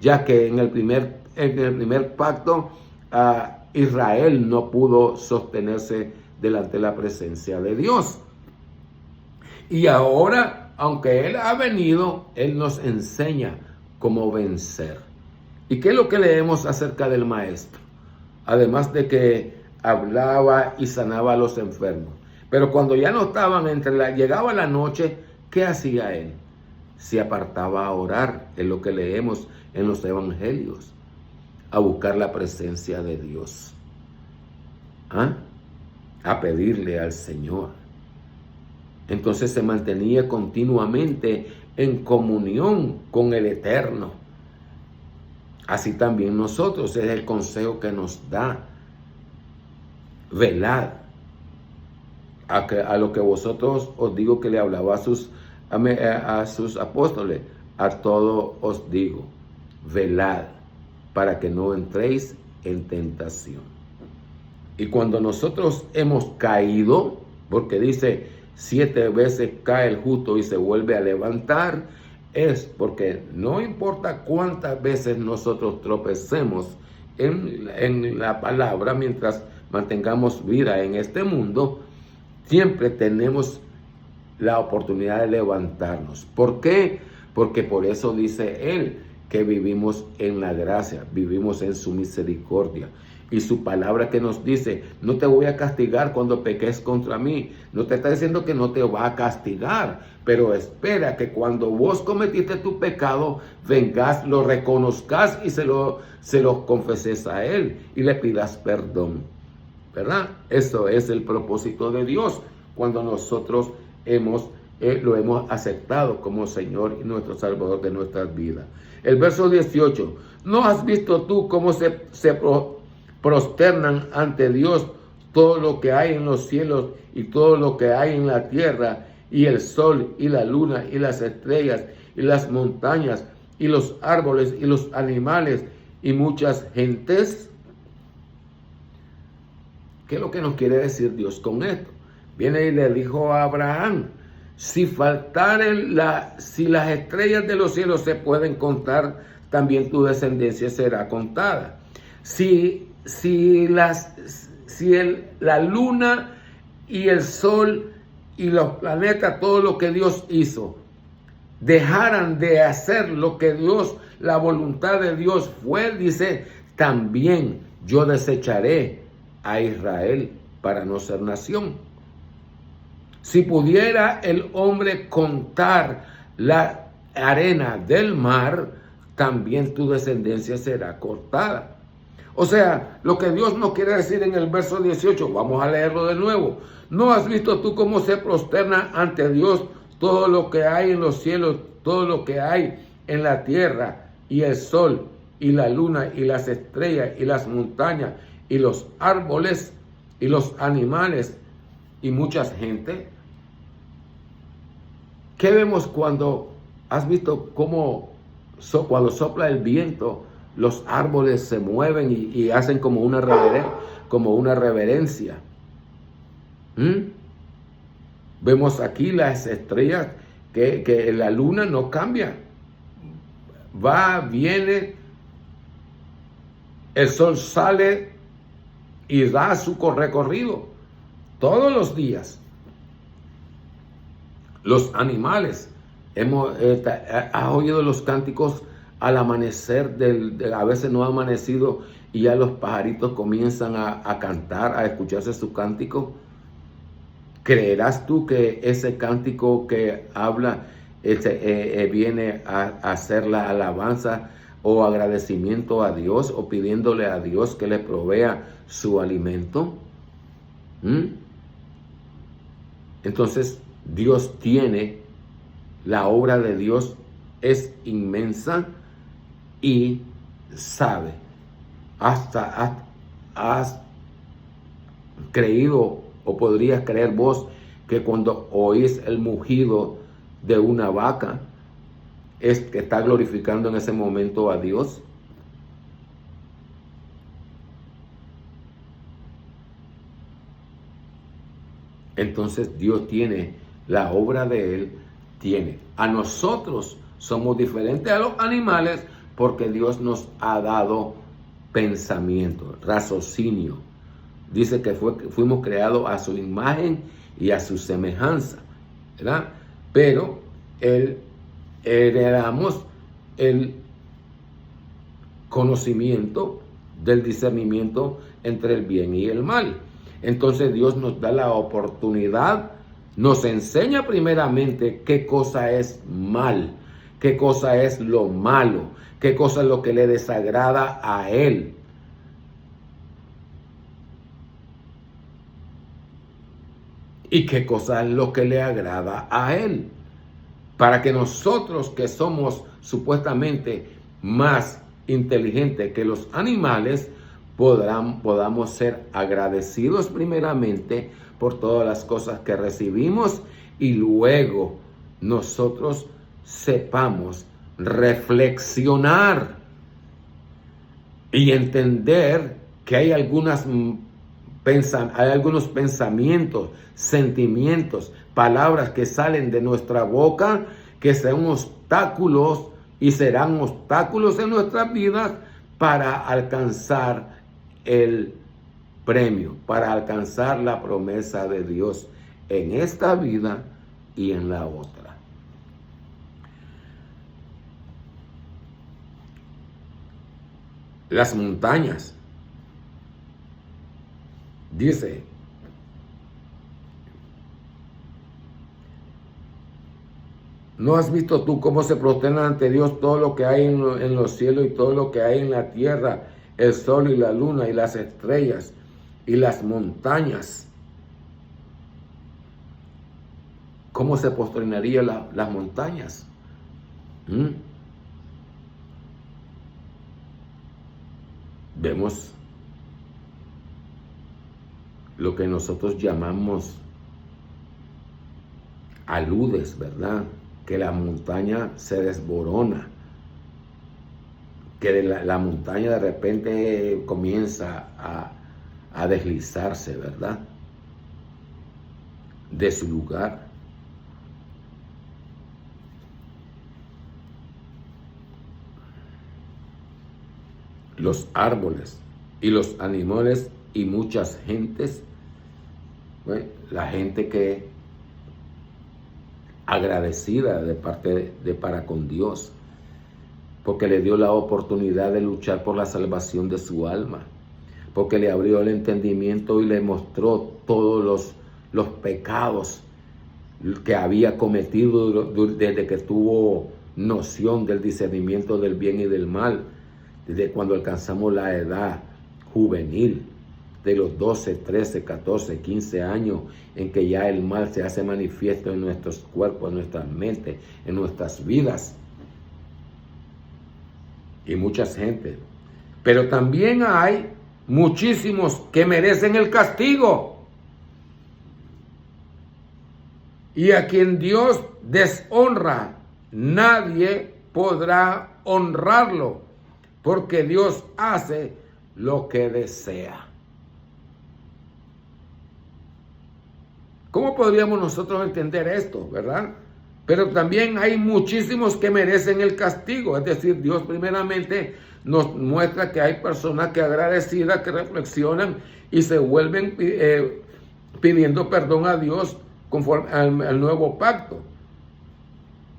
ya que en el primer pacto Israel no pudo sostenerse delante de la presencia de Dios. Y ahora, aunque Él ha venido, Él nos enseña cómo vencer. ¿Y qué es lo que leemos acerca del Maestro? Además de que hablaba y sanaba a los enfermos. Pero cuando ya no estaban llegaba la noche, ¿qué hacía Él? Se apartaba a orar, es lo que leemos en los evangelios, a buscar la presencia de Dios, a pedirle al Señor. Entonces se mantenía continuamente en comunión con el Eterno. Así también nosotros, es el consejo que nos da. Velad. A lo que vosotros os digo que le hablaba a sus apóstoles, a todos os digo, velad, para que no entréis en tentación. Y cuando nosotros hemos caído, porque dice 7 veces cae el justo y se vuelve a levantar, es porque no importa cuántas veces nosotros tropecemos en la palabra, mientras mantengamos vida en este mundo, siempre tenemos la oportunidad de levantarnos. ¿Por qué? Porque por eso dice Él que vivimos en la gracia, vivimos en su misericordia. Y su palabra que nos dice, no te voy a castigar cuando peques contra mí. No te está diciendo que no te va a castigar, pero espera que cuando vos cometiste tu pecado, vengas, lo reconozcas y se lo confeses a Él y le pidas perdón. ¿Verdad? Eso es el propósito de Dios cuando nosotros lo hemos aceptado como Señor y nuestro Salvador de nuestras vidas. El verso 18, ¿no has visto tú cómo se prosternan ante Dios todo lo que hay en los cielos y todo lo que hay en la tierra, y el sol y la luna y las estrellas y las montañas y los árboles y los animales y muchas gentes? ¿Qué es lo que nos quiere decir Dios con esto? Viene y le dijo a Abraham, si las estrellas de los cielos se pueden contar, también tu descendencia será contada. La luna y el sol y los planetas, todo lo que Dios hizo, dejaran de hacer lo que Dios, la voluntad de Dios fue, dice, también yo desecharé a Israel para no ser nación. Si pudiera el hombre contar la arena del mar, también tu descendencia será cortada. O sea, lo que Dios nos quiere decir en el verso 18, vamos a leerlo de nuevo. ¿No has visto tú cómo se prosterna ante Dios todo lo que hay en los cielos, todo lo que hay en la tierra, y el sol, y la luna, y las estrellas, y las montañas, y los árboles, y los animales, y mucha gente? ¿Qué vemos cuando has visto cómo cuando sopla el viento, los árboles se mueven y hacen como una reverencia? Vemos aquí las estrellas, que la luna no cambia. Va, viene, el sol sale y da su recorrido todos los días. Los animales. ¿Has oído los cánticos al amanecer? A veces no ha amanecido y ya los pajaritos comienzan a cantar, a escucharse su cántico. ¿Creerás tú que ese cántico que habla viene a hacer la alabanza o agradecimiento a Dios, o pidiéndole a Dios que le provea su alimento? Entonces, Dios tiene, la obra de Dios es inmensa y sabe. Has creído, o podrías creer vos, que cuando oís el mugido de una vaca, es que está glorificando en ese momento a Dios. Entonces Dios tiene, la obra de Él tiene. A nosotros somos diferentes a los animales porque Dios nos ha dado pensamiento, raciocinio. Dice que fuimos creados a su imagen y a su semejanza, ¿verdad? Pero heredamos el conocimiento del discernimiento entre el bien y el mal. Entonces Dios nos da la oportunidad, nos enseña primeramente qué cosa es mal, qué cosa es lo malo, qué cosa es lo que le desagrada a Él. Y qué cosa es lo que le agrada a Él. Para que nosotros, que somos supuestamente más inteligentes que los animales, podamos ser agradecidos primeramente por todas las cosas que recibimos, y luego nosotros sepamos reflexionar y entender que hay algunos pensamientos, sentimientos, palabras que salen de nuestra boca que son obstáculos y serán obstáculos en nuestras vidas para alcanzar el premio, para alcanzar la promesa de Dios en esta vida y en la otra. Las montañas. Dice, ¿no has visto tú cómo se prosternan ante Dios todo lo que hay en los cielos y todo lo que hay en la tierra, el sol y la luna y las estrellas y las montañas? ¿Cómo se posternarían las montañas? Vemos lo que nosotros llamamos aludes, ¿verdad? Que la montaña se desborona, que la montaña de repente comienza a deslizarse, ¿verdad? De su lugar. Los árboles y los animales y muchas gentes, bueno, la gente que agradecida de parte de para con Dios, porque le dio la oportunidad de luchar por la salvación de su alma, porque le abrió el entendimiento y le mostró todos los pecados que había cometido desde que tuvo noción del discernimiento del bien y del mal, desde cuando alcanzamos la edad juvenil, de los 12, 13, 14, 15 años, en que ya el mal se hace manifiesto en nuestros cuerpos, en nuestras mentes, en nuestras vidas. Y mucha gente. Pero también hay muchísimos que merecen el castigo. Y a quien Dios deshonra, nadie podrá honrarlo, porque Dios hace lo que desea. ¿Cómo podríamos nosotros entender esto, verdad? Pero también hay muchísimos que merecen el castigo. Es decir, Dios primeramente nos muestra que hay personas que agradecidas, que reflexionan y se vuelven pidiendo perdón a Dios conforme al nuevo pacto.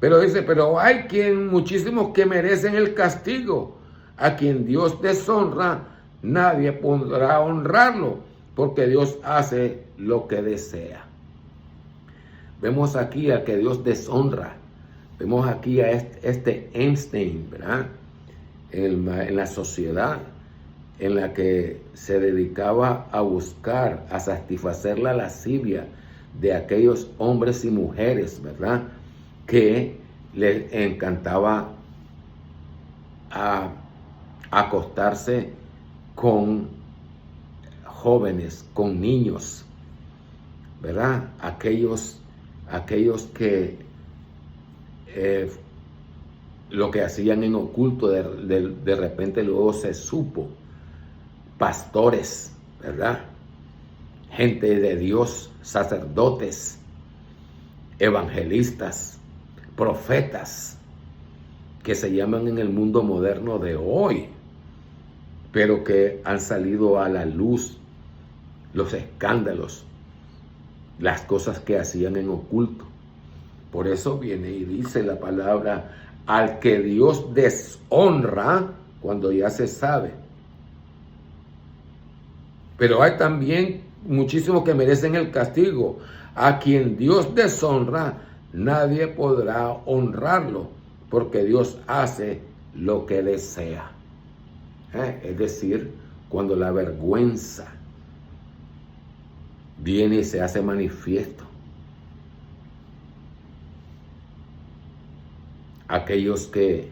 Pero dice, pero hay muchísimos que merecen el castigo. A quien Dios deshonra, nadie podrá honrarlo, porque Dios hace lo que desea. Vemos aquí a que Dios deshonra. Vemos aquí a este Einstein, ¿verdad? En la sociedad en la que se dedicaba a buscar, a satisfacer la lascivia de aquellos hombres y mujeres, ¿verdad?, que les encantaba acostarse con jóvenes, con niños, ¿verdad? Aquellos que lo que hacían en oculto, de repente luego se supo. Pastores, ¿verdad? Gente de Dios, sacerdotes, evangelistas, profetas, que se llaman en el mundo moderno de hoy, pero que han salido a la luz los escándalos, las cosas que hacían en oculto. Por eso viene y dice la palabra, al que Dios deshonra, cuando ya se sabe. Pero hay también muchísimos que merecen el castigo. A quien Dios deshonra, nadie podrá honrarlo, porque Dios hace lo que desea. Es decir, cuando la vergüenza viene y se hace manifiesto, aquellos que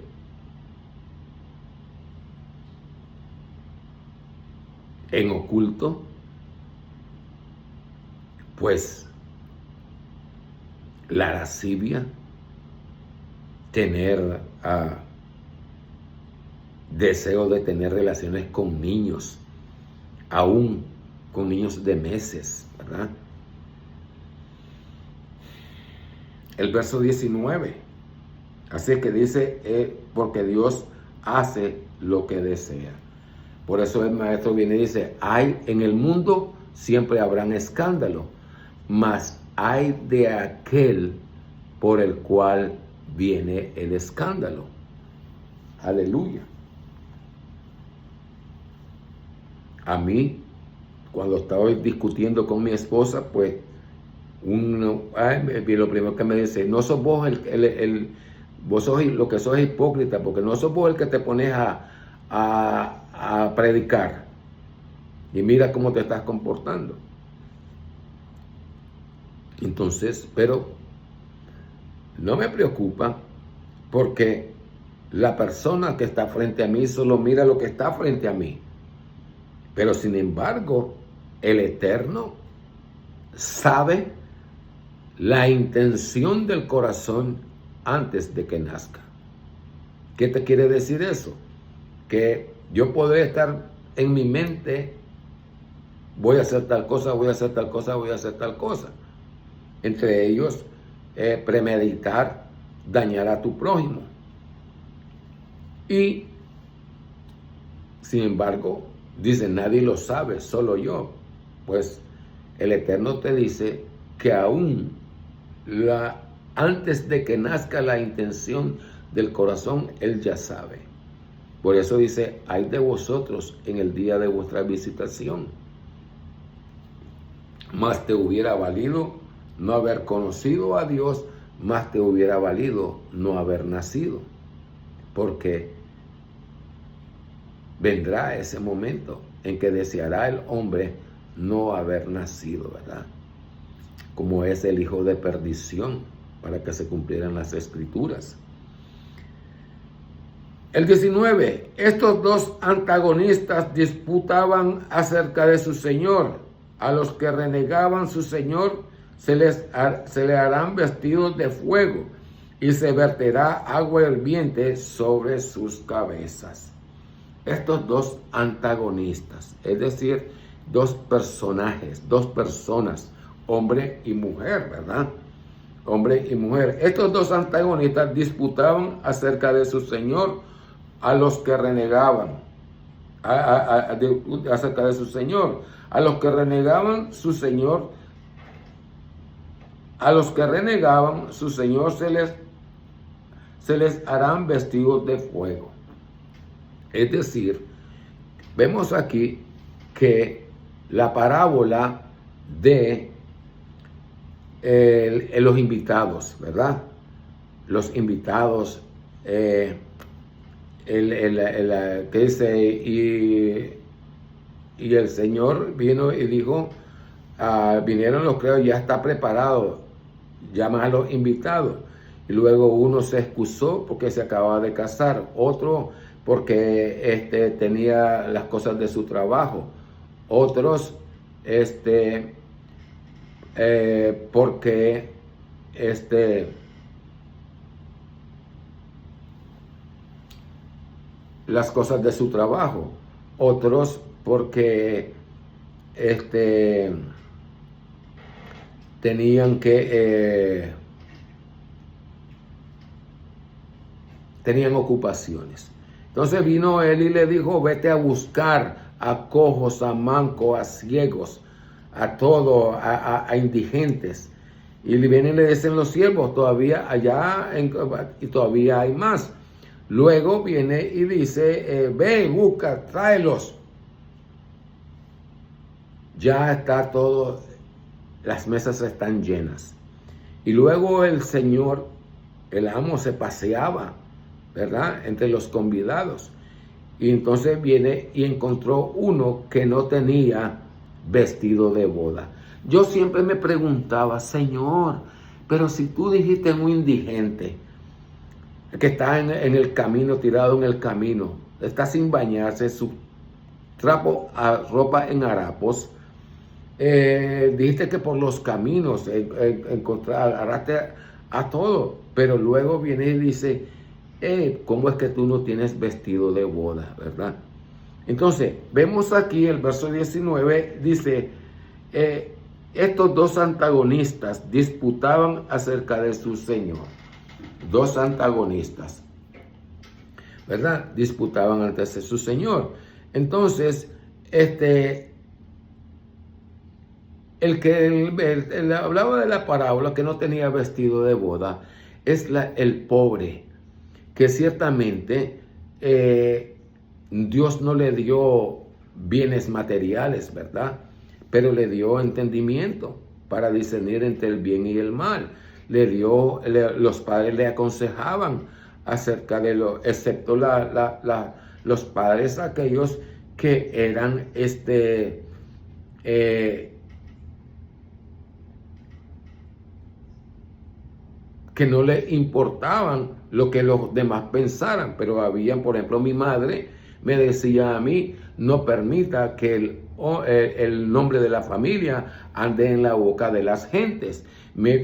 en oculto, pues la lascivia, tener deseo de tener relaciones con niños, aún con niños de meses, ¿verdad? El verso 19, así que dice, porque Dios hace lo que desea. Por eso el maestro viene y dice, en el mundo siempre habrán escándalo, mas hay de aquel por el cual viene el escándalo. Aleluya. A mí, cuando estaba discutiendo con mi esposa, pues, lo primero que me dice, no sos vos vos sos lo que sos hipócrita, porque no sos vos el que te pones a predicar, y mira cómo te estás comportando. Entonces, pero no me preocupa, porque la persona que está frente a mí solo mira lo que está frente a mí, pero sin embargo el Eterno sabe la intención del corazón antes de que nazca. ¿Qué te quiere decir eso? Que yo puedo estar en mi mente, voy a hacer tal cosa, voy a hacer tal cosa, voy a hacer tal cosa. Entre ellos, premeditar, dañar a tu prójimo. Y, sin embargo, dice, nadie lo sabe, solo yo. Pues el Eterno te dice que aún antes de que nazca la intención del corazón, Él ya sabe. Por eso dice, ay de vosotros en el día de vuestra visitación. Más te hubiera valido no haber conocido a Dios, más te hubiera valido no haber nacido. Porque vendrá ese momento en que deseará el hombre no haber nacido, ¿verdad? Como es el hijo de perdición, para que se cumplieran las escrituras. El 19, estos dos antagonistas disputaban acerca de su Señor. A los que renegaban su Señor se le harán vestidos de fuego y se verterá agua hirviente sobre sus cabezas. Estos dos antagonistas, es decir, dos personajes, dos personas, hombre y mujer, ¿verdad? Hombre y mujer. Estos dos antagonistas disputaban acerca de su Señor a los que renegaban, acerca de su Señor. A los que renegaban su Señor, se les se les harán vestidos de fuego. Es decir, vemos aquí que la parábola de los invitados, ¿verdad? Los invitados, que dice, y el Señor vino y dijo, vinieron los criados, ya está preparado, llaman a los invitados. Y luego uno se excusó porque se acababa de casar, otro porque tenía las cosas de su trabajo, otros porque las cosas de su trabajo, otros porque tenían tenían ocupaciones. Entonces vino él y le dijo, vete a buscar a cojos, a mancos, a ciegos, a todo, a indigentes. Y vienen y le dicen los siervos, todavía allá, y todavía hay más. Luego viene y dice, ve, busca, tráelos. Ya está todo, las mesas están llenas. Y luego el Señor, el amo, se paseaba, ¿verdad?, entre los convidados. Y entonces viene y encontró uno que no tenía vestido de boda. Yo siempre me preguntaba, Señor, pero si tú dijiste un indigente que está en el camino, tirado en el camino, está sin bañarse, su trapo a ropa en harapos, dijiste que por los caminos agarraste a todo, pero luego viene y dice, ¿cómo es que tú no tienes vestido de boda, verdad? Entonces, vemos aquí el verso 19, dice, estos dos antagonistas disputaban acerca de su Señor. Dos antagonistas, ¿verdad? Disputaban antes de su Señor. Entonces, el que hablaba de la parábola que no tenía vestido de boda es el pobre, que ciertamente Dios no le dio bienes materiales, ¿verdad? Pero le dio entendimiento para discernir entre el bien y el mal. Los padres le aconsejaban acerca de excepto los padres aquellos que eran que no le importaban lo que los demás pensaran, pero habían, por ejemplo, mi madre me decía a mí, no permita que el nombre de la familia ande en la boca de las gentes.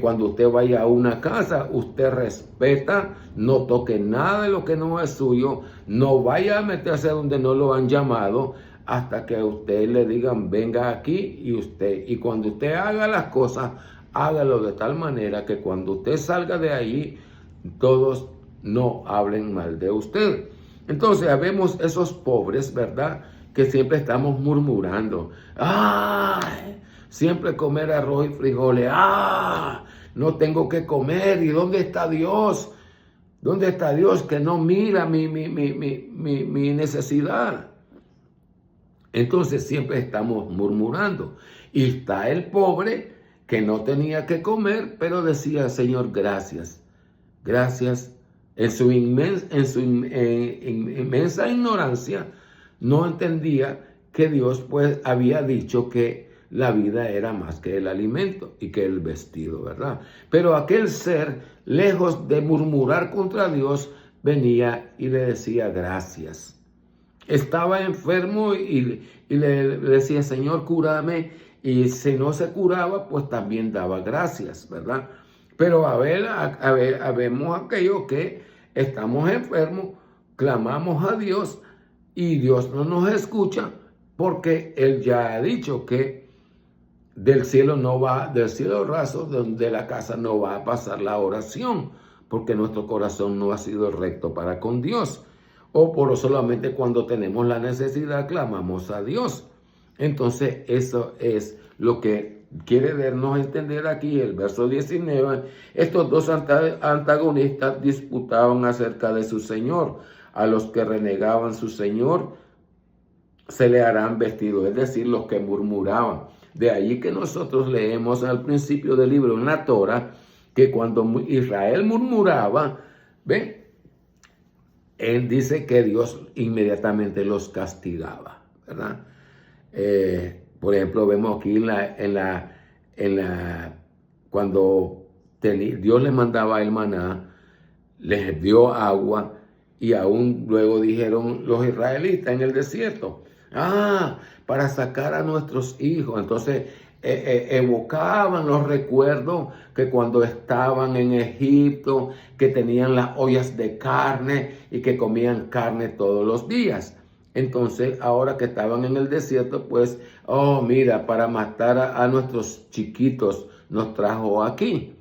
Cuando usted vaya a una casa, usted respeta, no toque nada de lo que no es suyo, no vaya a meterse donde no lo han llamado, hasta que a usted le digan, venga aquí, y cuando usted haga las cosas, hágalo de tal manera que cuando usted salga de ahí, todos no hablen mal de usted. Entonces, vemos esos pobres, ¿verdad?, que siempre estamos murmurando. ¡Ay! Siempre comer arroz y frijoles. ¡Ah! No tengo que comer. ¿Y dónde está Dios? ¿Dónde está Dios que no mira mi necesidad? Entonces siempre estamos murmurando. Y está el pobre que no tenía que comer, pero decía, Señor, gracias. Gracias. En su inmensa ignorancia, no entendía que Dios pues había dicho que la vida era más que el alimento y que el vestido, ¿verdad? Pero aquel ser, lejos de murmurar contra Dios, venía y le decía gracias. Estaba enfermo y le decía, Señor, cúrame. Y si no se curaba, pues también daba gracias, ¿verdad? Pero habemos aquellos que estamos enfermos, clamamos a Dios y Dios no nos escucha porque Él ya ha dicho que del cielo raso, de la casa no va a pasar la oración, porque nuestro corazón no ha sido recto para con Dios. O solamente cuando tenemos la necesidad clamamos a Dios. Entonces eso es lo que quiere darnos a entender aquí el verso 19, estos dos antagonistas disputaban acerca de su Señor. A los que renegaban su Señor se le harán vestidos, es decir, los que murmuraban. De allí que nosotros leemos al principio del libro en la Torah que cuando Israel murmuraba, ¿ven? Él dice que Dios inmediatamente los castigaba, ¿verdad? Por ejemplo, vemos aquí cuando Dios les mandaba el maná, les dio agua y aún luego dijeron los israelitas en el desierto, para sacar a nuestros hijos. Entonces evocaban los recuerdos que cuando estaban en Egipto, que tenían las ollas de carne y que comían carne todos los días. Entonces, ahora que estaban en el desierto, pues, mira, para matar a nuestros chiquitos nos trajo aquí,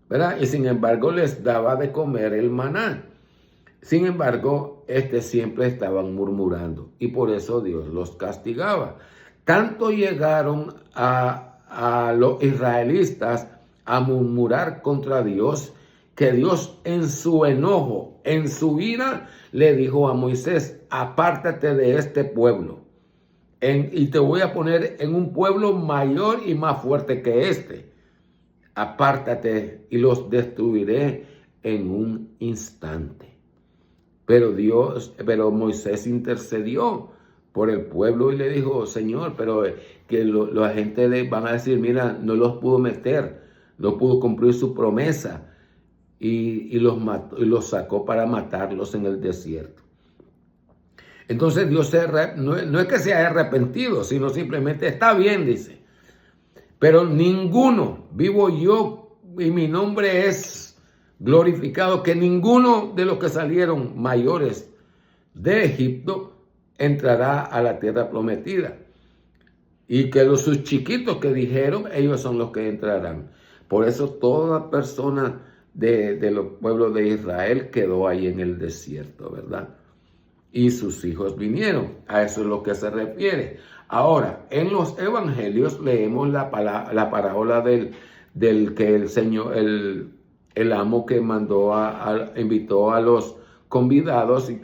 ¿verdad? Y sin embargo les daba de comer el maná. Sin embargo, siempre estaban murmurando y por eso Dios los castigaba. Tanto llegaron a los israelitas a murmurar contra Dios, que Dios en su enojo, en su ira, le dijo a Moisés, apártate de este pueblo y te voy a poner en un pueblo mayor y más fuerte que este. Apártate y los destruiré en un instante. Pero Moisés intercedió por el pueblo y le dijo, Señor, pero que la gente van a decir, mira, no los pudo meter, no pudo cumplir su promesa y los sacó para matarlos en el desierto. Entonces Dios no es que se haya arrepentido, sino simplemente está bien, dice. Pero ninguno, vivo yo y mi nombre es glorificado, que ninguno de los que salieron mayores de Egipto entrará a la tierra prometida. Y que sus chiquitos que dijeron, ellos son los que entrarán. Por eso toda persona de los pueblos de Israel quedó ahí en el desierto, ¿verdad? Y sus hijos vinieron. A eso es lo que se refiere. Ahora, en los evangelios leemos la parábola del que el Señor, el amo que invitó a los convidados y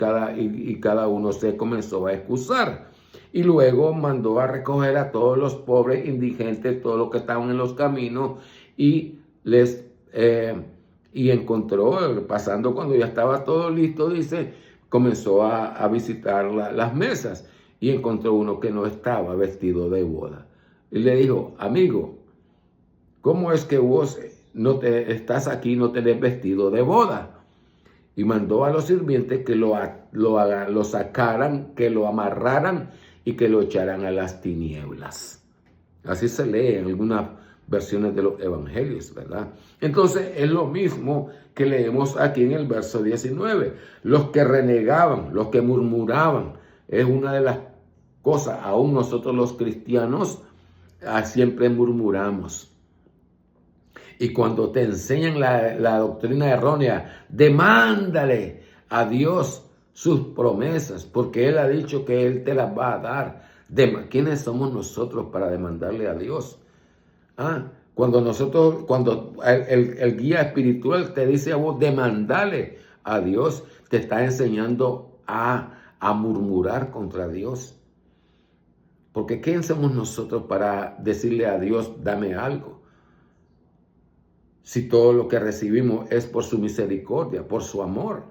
cada uno se comenzó a excusar. Y luego mandó a recoger a todos los pobres, indigentes, todos los que estaban en los caminos y encontró, pasando cuando ya estaba todo listo, dice, comenzó a visitar las mesas y encontró uno que no estaba vestido de boda. Y le dijo, amigo, ¿cómo es que vos estás aquí y no tenés vestido de boda? Y mandó a los sirvientes que lo sacaran, que lo amarraran y que lo echaran a las tinieblas. Así se lee en algunas versiones de los evangelios, ¿verdad? Entonces es lo mismo que leemos aquí en el verso 19. Los que renegaban, los que murmuraban, es una de las cosas, aún nosotros los cristianos siempre murmuramos. Y cuando te enseñan la doctrina errónea, demándale a Dios sus promesas, porque Él ha dicho que Él te las va a dar. ¿Quiénes somos nosotros para demandarle a Dios? Cuando el guía espiritual te dice a vos, demandale a Dios, te está enseñando a murmurar contra Dios. Porque ¿quién somos nosotros para decirle a Dios, dame algo? Si todo lo que recibimos es por su misericordia, por su amor.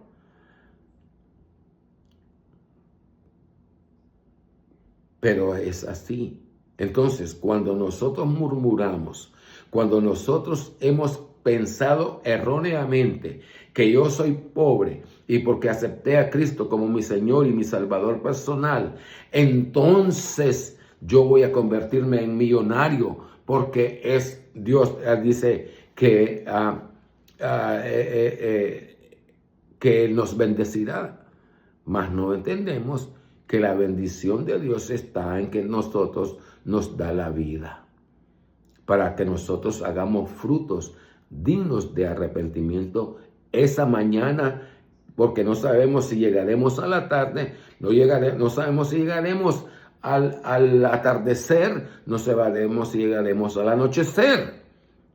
Pero es así. Entonces, cuando nosotros murmuramos, cuando nosotros hemos pensado erróneamente que yo soy pobre y porque acepté a Cristo como mi Señor y mi Salvador personal, entonces yo voy a convertirme en millonario porque es Dios, dice que nos bendecirá. Mas no entendemos que la bendición de Dios está en que nosotros nos da la vida, para que nosotros hagamos frutos dignos de arrepentimiento esa mañana, porque no sabemos si llegaremos a la tarde, no sabemos si llegaremos al atardecer, nos cebaremos y llegaremos al anochecer.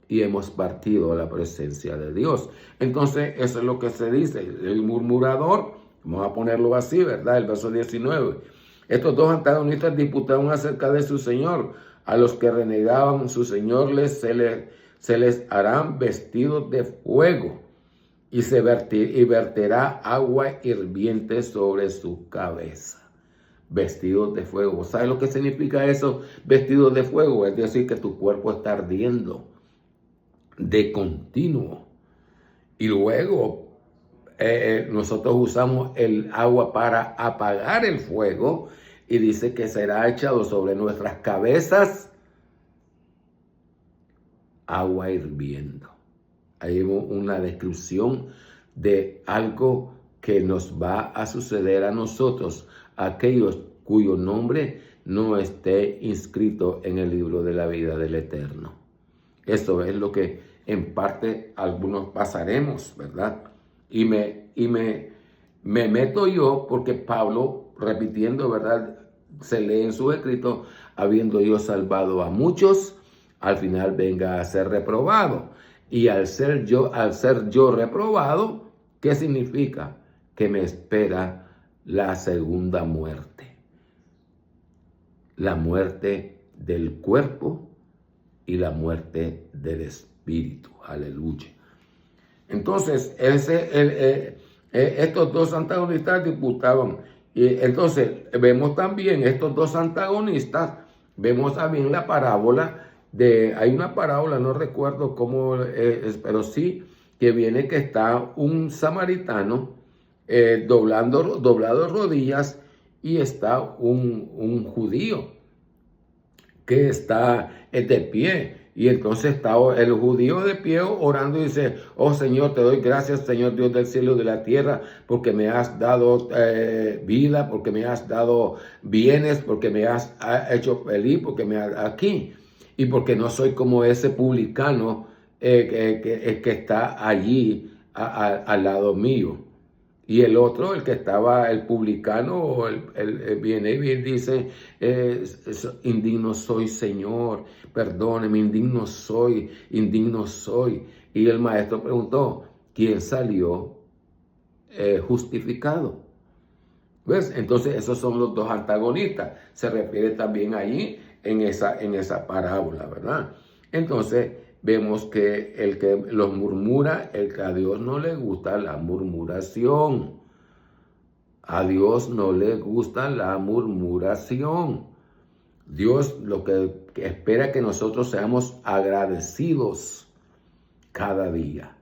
Y hemos partido a la presencia de Dios. Entonces, eso es lo que se dice. El murmurador, vamos a ponerlo así, ¿verdad? El verso 19. Estos dos antagonistas disputaron acerca de su Señor. A los que renegaban su Señor se les harán vestidos de fuego y verterá agua hirviente sobre su cabeza. Vestidos de fuego. ¿Sabes lo que significa eso? Vestidos de fuego. Es decir, que tu cuerpo está ardiendo de continuo. Y luego nosotros usamos el agua para apagar el fuego y dice que será echado sobre nuestras cabezas agua hirviendo. Hay una descripción de algo que nos va a suceder a nosotros, aquellos cuyo nombre no esté inscrito en el libro de la vida del Eterno. Eso es lo que en parte algunos pasaremos, ¿verdad? Y me meto yo porque Pablo, repitiendo, ¿verdad? Se lee en su escrito, habiendo yo salvado a muchos, al final venga a ser reprobado. Y al ser yo reprobado, ¿qué significa? Que me espera la segunda muerte. La muerte del cuerpo y la muerte del espíritu. Aleluya. Entonces, estos dos antagonistas disputaban. Y entonces, vemos también estos dos antagonistas, vemos también la parábola hay una parábola, no recuerdo cómo es, pero sí que viene que está un samaritano doblado rodillas y está un judío que está de pie. Y entonces está el judío de pie orando y dice: oh Señor, te doy gracias, Señor Dios del cielo y de la tierra, porque me has dado vida, porque me has dado bienes, porque me has hecho feliz, porque me has aquí. Y porque no soy como ese publicano que está allí al lado mío. Y el otro, el que estaba, el publicano, viene y dice: indigno soy, Señor, perdóneme, indigno soy. Y el maestro preguntó: ¿quién salió justificado? ¿Ves? Entonces esos son los dos antagonistas. Se refiere también allí en esa parábola, ¿verdad? Entonces vemos que el que los murmura, el que a Dios no le gusta la murmuración. A Dios no le gusta la murmuración. Dios lo que espera que nosotros seamos agradecidos cada día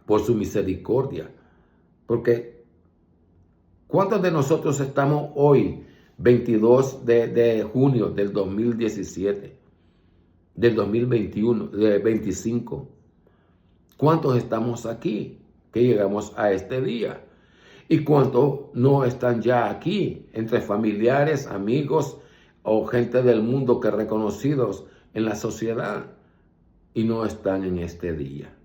por su misericordia. Porque ¿cuántos de nosotros estamos hoy, 22 de junio del 2017, del 2021, del 25? ¿Cuántos estamos aquí que llegamos a este día? ¿Y cuántos no están ya aquí, entre familiares, amigos o gente del mundo que reconocidos en la sociedad y no están en este día?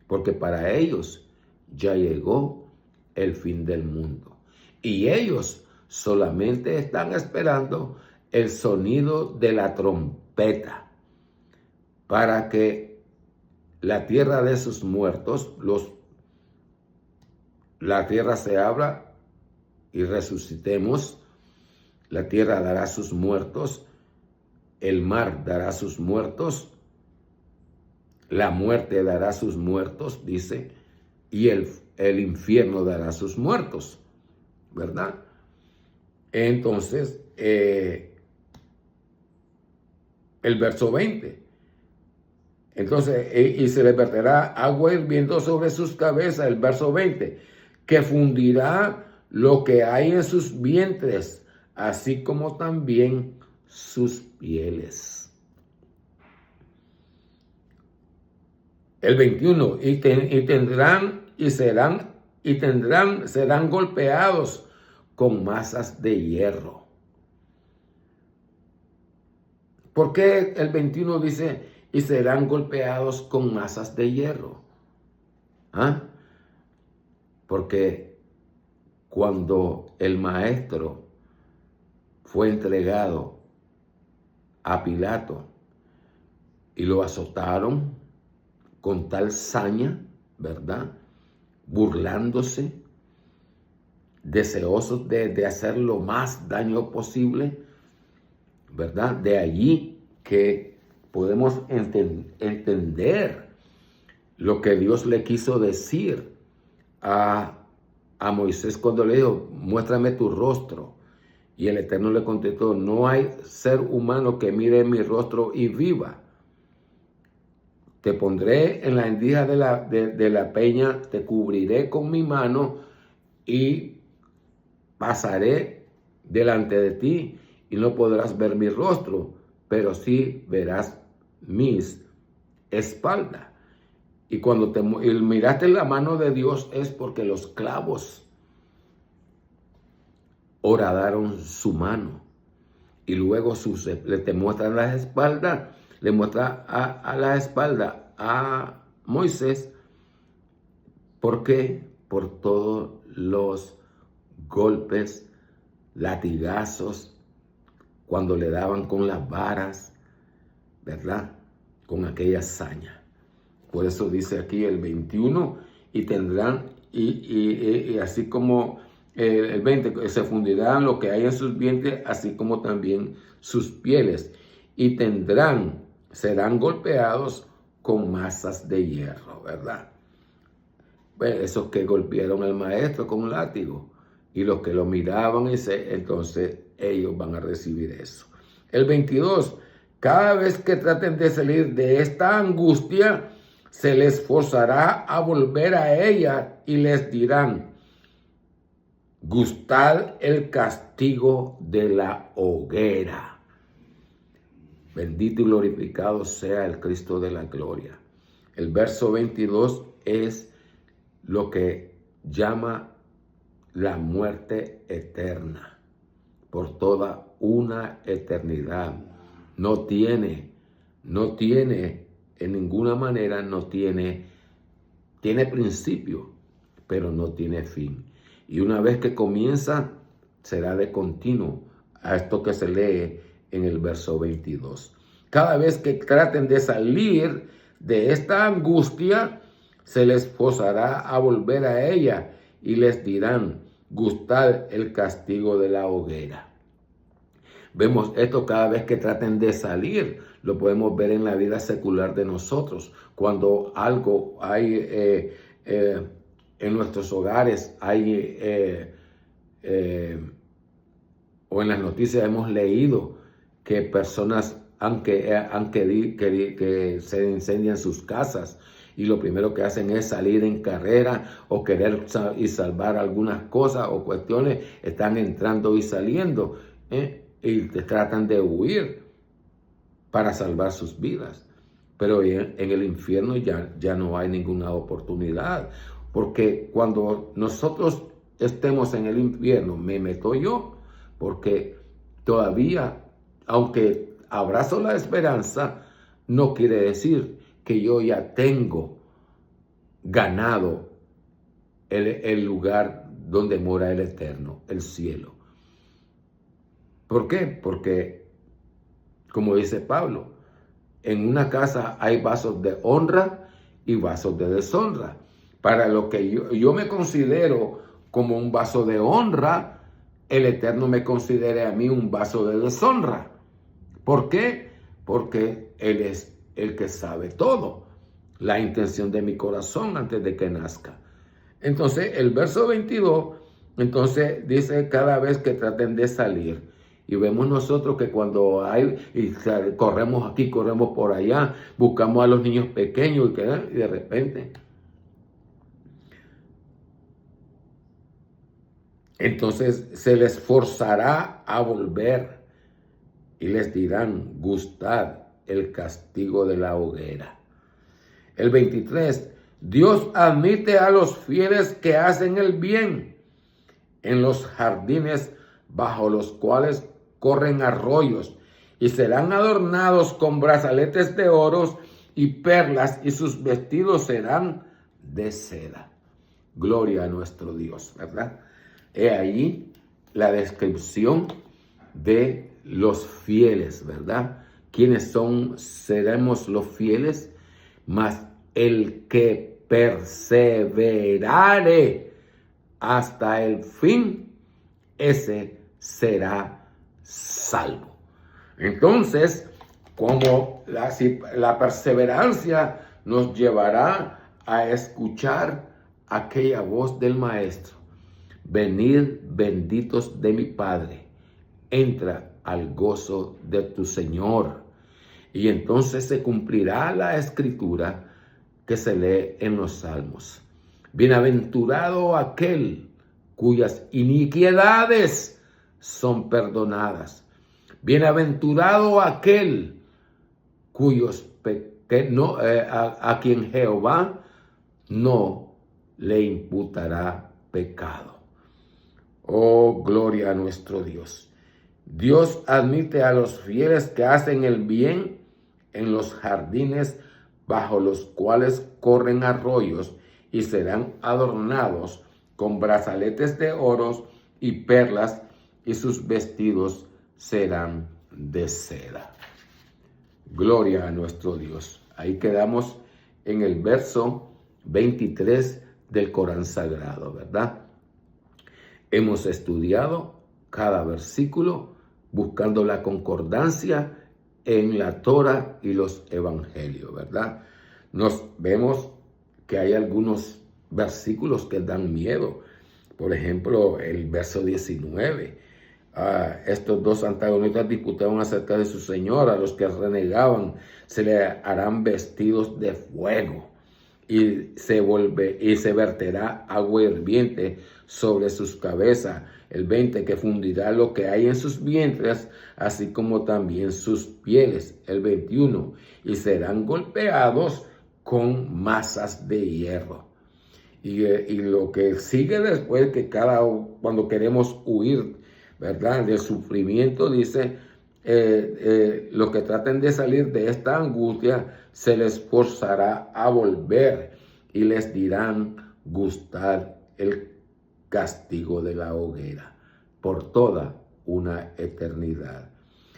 Porque para ellos ya llegó el fin del mundo. Y ellos solamente están esperando el sonido de la trompeta para que la tierra de sus muertos, la tierra se abra y resucitemos. La tierra dará sus muertos, el mar dará sus muertos, la muerte dará sus muertos, dice, y el infierno dará sus muertos, ¿verdad? Entonces, el verso 20. Entonces, y se les verterá agua hirviendo sobre sus cabezas, el verso 20, que fundirá lo que hay en sus vientres, así como también sus pieles. El 21, serán golpeados con masas de hierro. ¿Por qué el 21 dice: y serán golpeados con masas de hierro? ¿Ah? Porque cuando el maestro fue entregado a Pilato y lo azotaron con tal saña, ¿verdad? Burlándose, deseosos de hacer lo más daño posible, ¿verdad? De allí que podemos entender lo que Dios le quiso decir a Moisés cuando le dijo, muéstrame tu rostro. Y el Eterno le contestó, no hay ser humano que mire mi rostro y viva. Te pondré en la endija de la peña, te cubriré con mi mano y pasaré delante de ti y no podrás ver mi rostro, pero sí verás mis espaldas. Y cuando miraste la mano de Dios es porque los clavos horadaron su mano. Y luego te muestran las espaldas, le muestra a la espalda a Moisés. ¿Por qué? Por todos los golpes, latigazos, cuando le daban con las varas, ¿verdad? Con aquella saña. Por eso dice aquí el 21, y tendrán, y así como el 20, se fundirán lo que hay en sus vientres, así como también sus pieles, y serán golpeados con masas de hierro, ¿verdad? Pues esos que golpearon al maestro con un látigo, y los que lo miraban, entonces ellos van a recibir eso. El 22, cada vez que traten de salir de esta angustia, se les forzará a volver a ella y les dirán, gustad el castigo de la hoguera. Bendito y glorificado sea el Cristo de la gloria. El verso 22 es lo que llama la muerte eterna por toda una eternidad. No tiene en ninguna manera, tiene principio, pero no tiene fin. Y una vez que comienza, será de continuo, a esto que se lee en el verso 22. Cada vez que traten de salir de esta angustia, se les forzará a volver a ella y les dirán, gustad el castigo de la hoguera. Vemos esto cada vez que traten de salir. Lo podemos ver en la vida secular de nosotros. Cuando algo hay en nuestros hogares, o en las noticias hemos leído que personas que se incendian sus casas y lo primero que hacen es salir en carrera o querer y salvar algunas cosas o cuestiones, están entrando y saliendo, y tratan de huir para salvar sus vidas. Pero en el infierno ya no hay ninguna oportunidad, porque cuando nosotros estemos en el infierno, me meto yo, porque todavía, aunque abrazo la esperanza, no quiere decir que yo ya tengo ganado el lugar donde mora el Eterno, el cielo. ¿Por qué? Porque, como dice Pablo, en una casa hay vasos de honra y vasos de deshonra. Para lo que yo me considero como un vaso de honra, el Eterno me considere a mí un vaso de deshonra. ¿Por qué? Porque Él es el que sabe todo, la intención de mi corazón antes de que nazca. Entonces, el verso 22, entonces dice cada vez que traten de salir. Y vemos nosotros que cuando corremos aquí, corremos por allá, buscamos a los niños pequeños y de repente. Entonces se les forzará a volver y les dirán, gustad el castigo de la hoguera. El 23, Dios admite a los fieles que hacen el bien en los jardines bajo los cuales corren arroyos, y serán adornados con brazaletes de oro y perlas, y sus vestidos serán de seda. Gloria a nuestro Dios, ¿verdad? He ahí la descripción de los fieles, ¿verdad? ¿Quiénes seremos los fieles? Mas el que perseverare hasta el fin, ese será salvo. Entonces, como la perseverancia nos llevará a escuchar aquella voz del Maestro: venid benditos de mi Padre, entra al gozo de tu Señor. Y entonces se cumplirá la escritura que se lee en los Salmos: bienaventurado aquel cuyas iniquidades son perdonadas. Bienaventurado aquel a quien Jehová no le imputará pecado. Oh, gloria a nuestro Dios. Dios admite a los fieles que hacen el bien en los jardines bajo los cuales corren arroyos, y serán adornados con brazaletes de oro y perlas, y sus vestidos serán de seda. Gloria a nuestro Dios. Ahí quedamos en el verso 23 del Corán Sagrado, ¿verdad? Hemos estudiado cada versículo buscando la concordancia en la Torah y los evangelios, ¿verdad? Nos vemos que hay algunos versículos que dan miedo. Por ejemplo, el verso 19. Estos dos antagonistas disputaban acerca de su Señor. A los que renegaban se le harán vestidos de fuego, y se verterá agua hirviente sobre sus cabezas. El 20, que fundirá lo que hay en sus vientres, así como también sus pieles. El 21, y serán golpeados con masas de hierro. Y lo que sigue después, que cuando queremos huir, ¿verdad?, del sufrimiento, dice: los que traten de salir de esta angustia, se les forzará a volver, y les dirán gustar el castigo de la hoguera por toda una eternidad.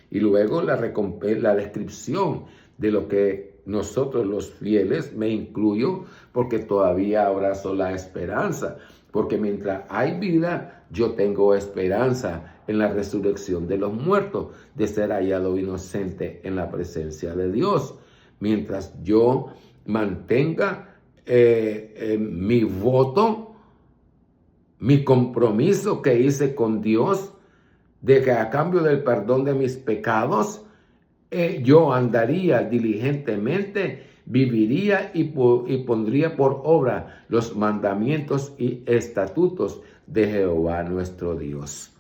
Y luego la descripción de lo que nosotros los fieles, me incluyo, porque todavía abrazo la esperanza, porque mientras hay vida, yo tengo esperanza en la resurrección de los muertos, de ser hallado inocente en la presencia de Dios. Mientras yo mantenga mi voto, mi compromiso que hice con Dios, de que a cambio del perdón de mis pecados, yo andaría diligentemente, viviría y pondría por obra los mandamientos y estatutos de Jehová nuestro Dios.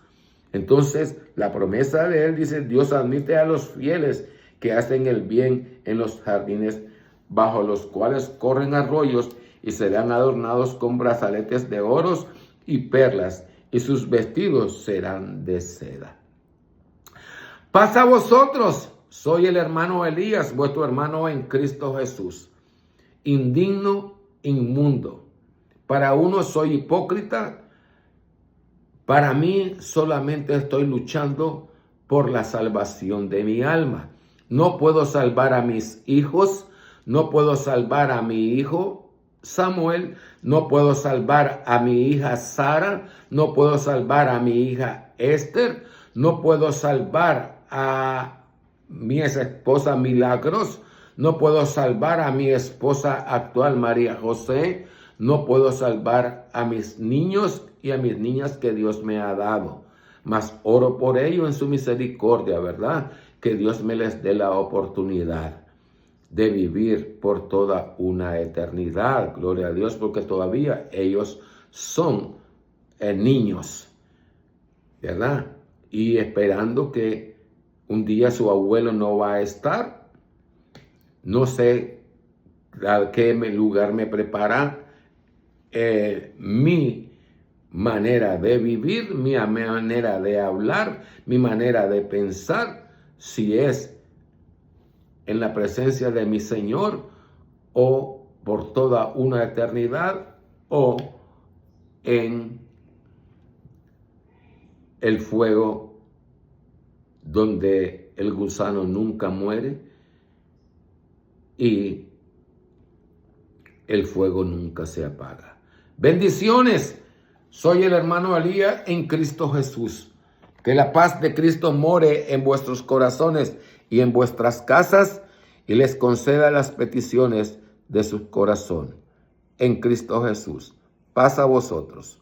Entonces, la promesa de él dice: Dios admite a los fieles que hacen el bien en los jardines bajo los cuales corren arroyos, y serán adornados con brazaletes de oro y perlas, y sus vestidos serán de seda. Paz a vosotros. Soy el hermano Elías, vuestro hermano en Cristo Jesús. Indigno, inmundo. Para unos soy hipócrita. Para mí solamente estoy luchando por la salvación de mi alma. No puedo salvar a mis hijos. No puedo salvar a mi hijo Samuel. No puedo salvar a mi hija Sara. No puedo salvar a mi hija Esther. No puedo salvar a mi esposa Milagros. No puedo salvar a mi esposa actual María José. No puedo salvar a mis niños y a mis niñas que Dios me ha dado. Mas oro por ello en su misericordia, ¿verdad? Que Dios me les dé la oportunidad de vivir por toda una eternidad. Gloria a Dios, porque todavía ellos son niños, ¿verdad? Y esperando que un día su abuelo no va a estar. No sé a qué lugar me prepara mi manera de vivir, mi manera de hablar, mi manera de pensar, si es en la presencia de mi Señor o por toda una eternidad, o en el fuego donde el gusano nunca muere y el fuego nunca se apaga. Bendiciones. Soy el hermano Elías en Cristo Jesús. Que la paz de Cristo more en vuestros corazones y en vuestras casas y les conceda las peticiones de su corazón. En Cristo Jesús. Paz a vosotros.